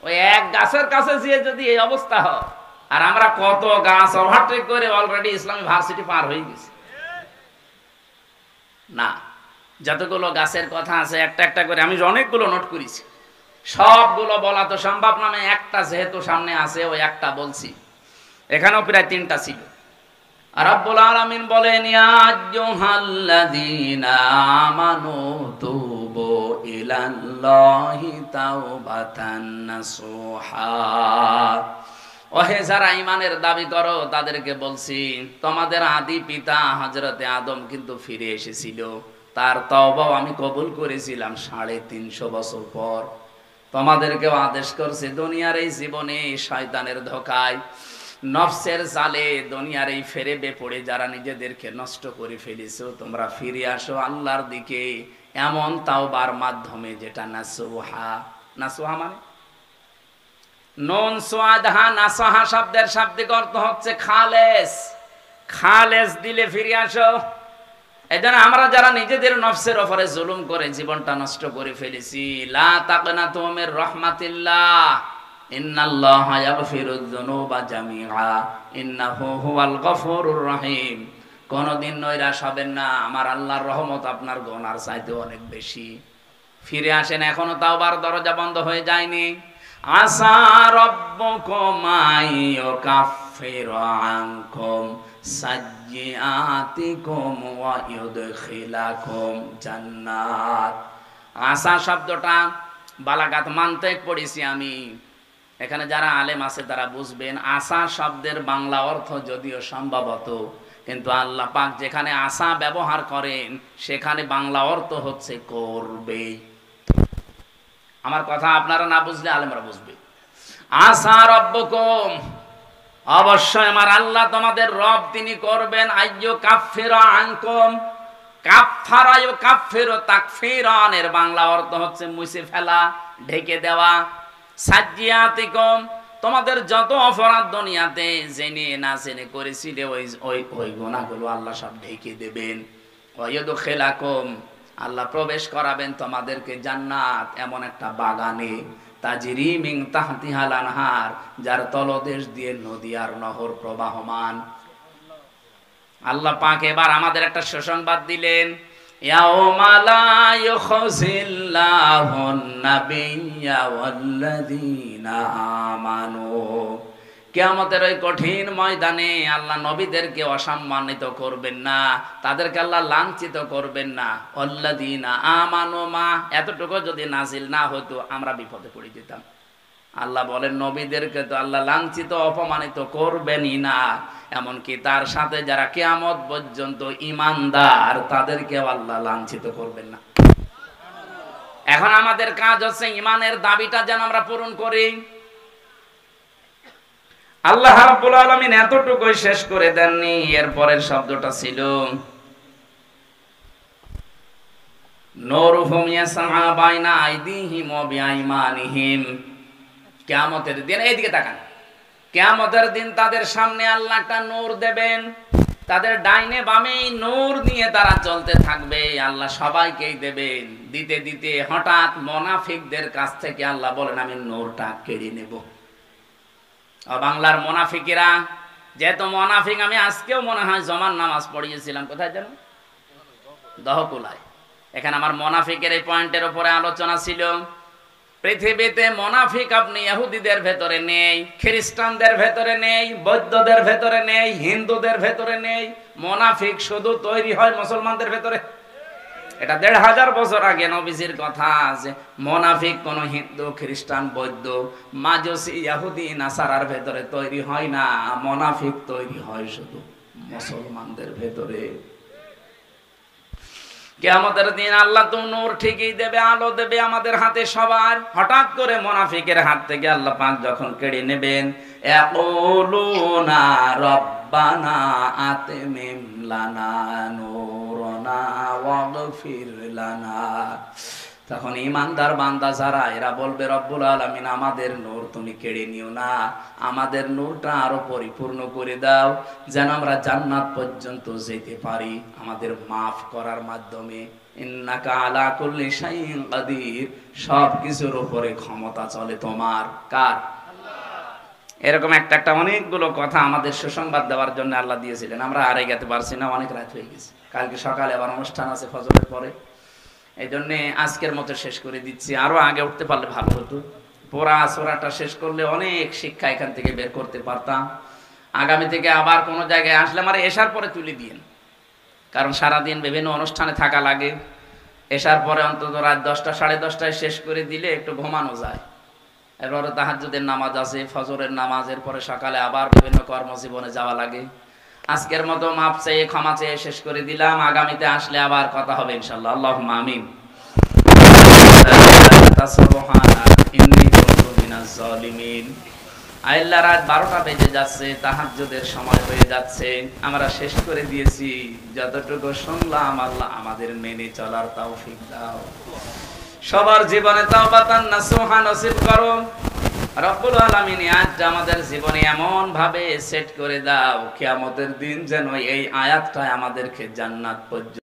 ওই এক গাছের কাছে গিয়ে যদি এই অবস্থা হয়, আর আমরা কত গাছ ওভারটেক করে অলরেডি ইসলামী ভার্সিটি পার হয়ে গেছি। না, যতগুলো গাছের কথা আছে একটা একটা করে আমি অনেকগুলো নোট করেছি। সবগুলো বলা তো সম্ভব না, একটা যেহেতু সামনে আছে ওই একটা বলছি। এখানেও প্রায় 3টা ছিল। রব্বুল আলামিন বলেন ইয়া আইয়ুহাল্লাযীনা আমানু তুবু ইলাল্লাহি তাওবাতান নাসুহা। ওহে যারা ঈমানের দাবি করো তাদেরকে বলছি, তোমাদের আদি পিতা হযরতে আদম কিন্তু ফিরে এসেছিল, তার তওবাও আমি কবুল করেছিলাম 350 বছর পর। তোমাদেরকেও আদেশ করছি দুনিয়ার এই জীবনে শয়তানের ধোঁকায়, নফসের জালে, দুনিয়ার এই ফেরেবে পড়ে যারা নিজেদেরকে নষ্ট করে ফেলেছো, তোমরা ফিরে আসো আল্লাহর দিকে এমন তাওবার মাধ্যমে যেটা নাসুহা। নাসুহা মানে নুন সোয়াদহা, নাসহা শব্দের শাব্দিক অর্থ হচ্ছে খালেস, খালেস দিলে ফিরে আসো। এজন্য আমরা যারা নিজেদের নফসের উপরে জুলুম করে জীবনটা নষ্ট করে ফেলেছি, লা তাকনাতু মির রাহমাতিল্লাহ, ইন্নাল্লাহা ইয়াগফিরুয যুনুবা জামিআ, ইন্নাহু হুয়াল গফুরুর রহিম। কোনদিন নৈরাশ হবেন না, আমার আল্লাহর রহমত আপনার গুনার চাইতে অনেক বেশি। ফিরে আসেন, এখনো তাওবার দরজা বন্ধ হয়ে যায়নি। আসা রাব্বুকুম আইয়ুকাফফিরা আনকুম সাইয়্যাতিকুম ওয়া ইউদখিলাকুম জান্নাত। আসা শব্দটা বালাগাত মানতেক পড়েছি আমি, এখানে যারা আলেম আছে তারা বুঝবেন। আসা শব্দের বাংলা অর্থ যদিও সম্ভবত, কিন্তু আল্লাহ পাক যেখানে আসা ব্যবহার করেন সেখানে বাংলা অর্থ হচ্ছে করবে। আমার কথা আপনারা না বুঝলে আলেমরা বুঝবে। আসা রব্বুকুম, অবশ্যই আমার আল্লাহ তোমাদের রব, তিনি করবেন। আইয়ু কাফফিরা আনকুম, কাফফারা ইউকাফফিরু তাকফিরান এর বাংলা অর্থ হচ্ছে মুছে ফেলা, ঢেকে দেওয়া। সাজ্জিয়াতিকুম, তোমাদের যত অপরাধ দুনিয়াতে জেনে না জেনে করেছিলে ওই গুনাহগুলো আল্লাহ সব ঢেকে দেবেন। ওয়া ইউদখিলাকুম, আল্লাহ প্রবেশ করাবেন তোমাদেরকে জান্নাত, এমন একটা বাগানে, তাজরি মিন তাহতিহাল আনহার, যার তলদেশ দিয়ে নদী আর নহর প্রবাহমান। আল্লাহ পাক এবার আমাদের একটা সুসংবাদ দিলেন, ইয়াউমা লা ইউখজিল্লাহুন নাবিয়্যা ওয়াল্লাযীনা আমানু, কিয়ামতের ওই কঠিন ময়দানে আল্লাহ নবীদেরকে অসম্মানিত করবেন না, তাদেরকে আল্লাহ লাঞ্ছিত করবেন না। ওয়াল্লাযীনা আমানু মা, এতটুকু যদি নাজিল না হতো আমরা বিপদে পড়ে যেতাম। আল্লাহ বলেন নবীদেরকে তো আল্লাহ লাঞ্ছিত অপমানিত করবেনই না, এমনকি তার সাথে যারা কিয়ামত পর্যন্ত ঈমানদার তাদেরকেও আল্লাহ লাঞ্ছিত করবেন না। এখন আমাদের কাজ হচ্ছে ঈমানের দাবিটা যেন আমরা পূরণ করি। আল্লাহ রাব্বুল আলামিন এতটুকুই শেষ করে দেননি, এর পরের শব্দটা ছিল নূরুহুম ইয়াসআ বাইনা আইদিহিম ওয়া বিআইমানিহিম। কিয়ামতের দিন, এইদিকে তাকান, কিয়ামতের দিন তাদের সামনে আল্লাহ একটা নূর দেবেন, তাদের ডাইনে বামে নূর নিয়ে তারা চলতে থাকবে। আল্লাহ সবাইকেই দেবেন। দিতে দিতে হঠাৎ মুনাফিকদের কাছ থেকে আল্লাহ বলেন আমি নূরটা কেড়ে নেব। বাংলার মুনাফিকেরা, যেহেতু মুনাফিক, আমি আজকেও মনে হয় জমান নামাজ পড়িয়েছিলাম, কোথায় যেন দহকুলায়। এখানে আমার মুনাফিকের এই পয়েন্টের উপরে আলোচনা ছিল। পৃথিবীতে মুনাফিক আপনি ইহুদিদের ভেতরে নেই, খ্রিস্টানদের ভেতরে নেই, বৌদ্ধদের ভেতরে নেই, হিন্দুদের ভেতরে নেই। মুনাফিক শুধু তৈরি হয় মুসলমানদের ভেতরে। এটা ১৫০০ বছর আগে নবীজির কথা, যে মুনাফিক কোন হিন্দু, খ্রিস্টান, বৌদ্ধ, মাজুসি, ইহুদি, নাসারার ভেতরে তৈরি হয় না। মুনাফিক তৈরি হয় শুধু মুসলমানদের ভেতরে। কিয়ামতের দিন আল্লাহ তো নূর ঠিকই দেবে, আলো দেবে আমাদের হাতে সবার। হঠাৎ করে মুনাফিকের হাত থেকে আল্লাহ পাক যখন কেড়ে নেবেন, ইয়াকুলুনা রব্বানা আতমিম লানা নূরানা ওয়াগফির লানা, তখন ঈমানদার বান্দা যারা, এরা বলবে রব্বুল আলামিন আমাদের নূর তুমি কেড়ে নিও না, আমাদের নূরটা আরো পরিপূর্ণ করে দাও, যেন আমরা জান্নাত পর্যন্ত যেতে পারি আমাদের মাফ করার মাধ্যমে। ইন্নাকা আলা কুল্লি শাইইন কাদির, সব কিছুর উপরে ক্ষমতা চলে তোমার। কার? এরকম একটা অনেকগুলো কথা আমাদের সুসংবাদ দেওয়ার জন্য আল্লাহ দিয়েছিলেন। আমরা আর এগাতে পারছি না, অনেক রাত হয়ে গেছে। কালকে সকালে আবার অনুষ্ঠান আছে ফজরের পরে, এই জন্যে আজকের মতো শেষ করে দিচ্ছি। আরো আগে উঠতে পারলে ভালো হতো। পুরা সূরাটা শেষ করলে অনেক শিক্ষা এখান থেকে বের করতে পারতাম। আগামী থেকে আবার কোনো জায়গায় আসলে আমার এশার পরে তুলে দিন, কারণ সারাদিন বিভিন্ন অনুষ্ঠানে থাকা লাগে। এশার পরে অন্তত রাত ১০টা সাড়ে ১০টায় শেষ করে দিলে একটু ঘুমানো যায়। এরপরে তাহাজ্জুদের নামাজ আছে, ফজরের নামাজের পরে সকালে আবার বিভিন্ন কর্মজীবনে যাওয়া লাগে। আজকের মতো মাপ চেয়ে ক্ষমা চেয়ে শেষ করে দিলাম। আগামীতে আসলে আবার কথা হবে ইনশাআল্লাহ। আল্লাহুম্মা আমিন। আল্লাহ, রাত ১২টা বেজে যাচ্ছে, তাহাজ্জুদের সময় হয়ে যাচ্ছে। আমরা শেষ করে দিয়েছি। যতটুকু শুনলাম আল্লাহ আমাদের মেনে চলার তৌফিক দাও। সবার জীবনে তাওবাতান নাসুহা নসিব করো। রব্বুল আলামিন আজ আমাদের জীবনে এমন ভাবে সেট করে দাও, কিয়ামতের দিন যেন এই আয়াতটা আমাদেরকে জান্নাত পর্যন্ত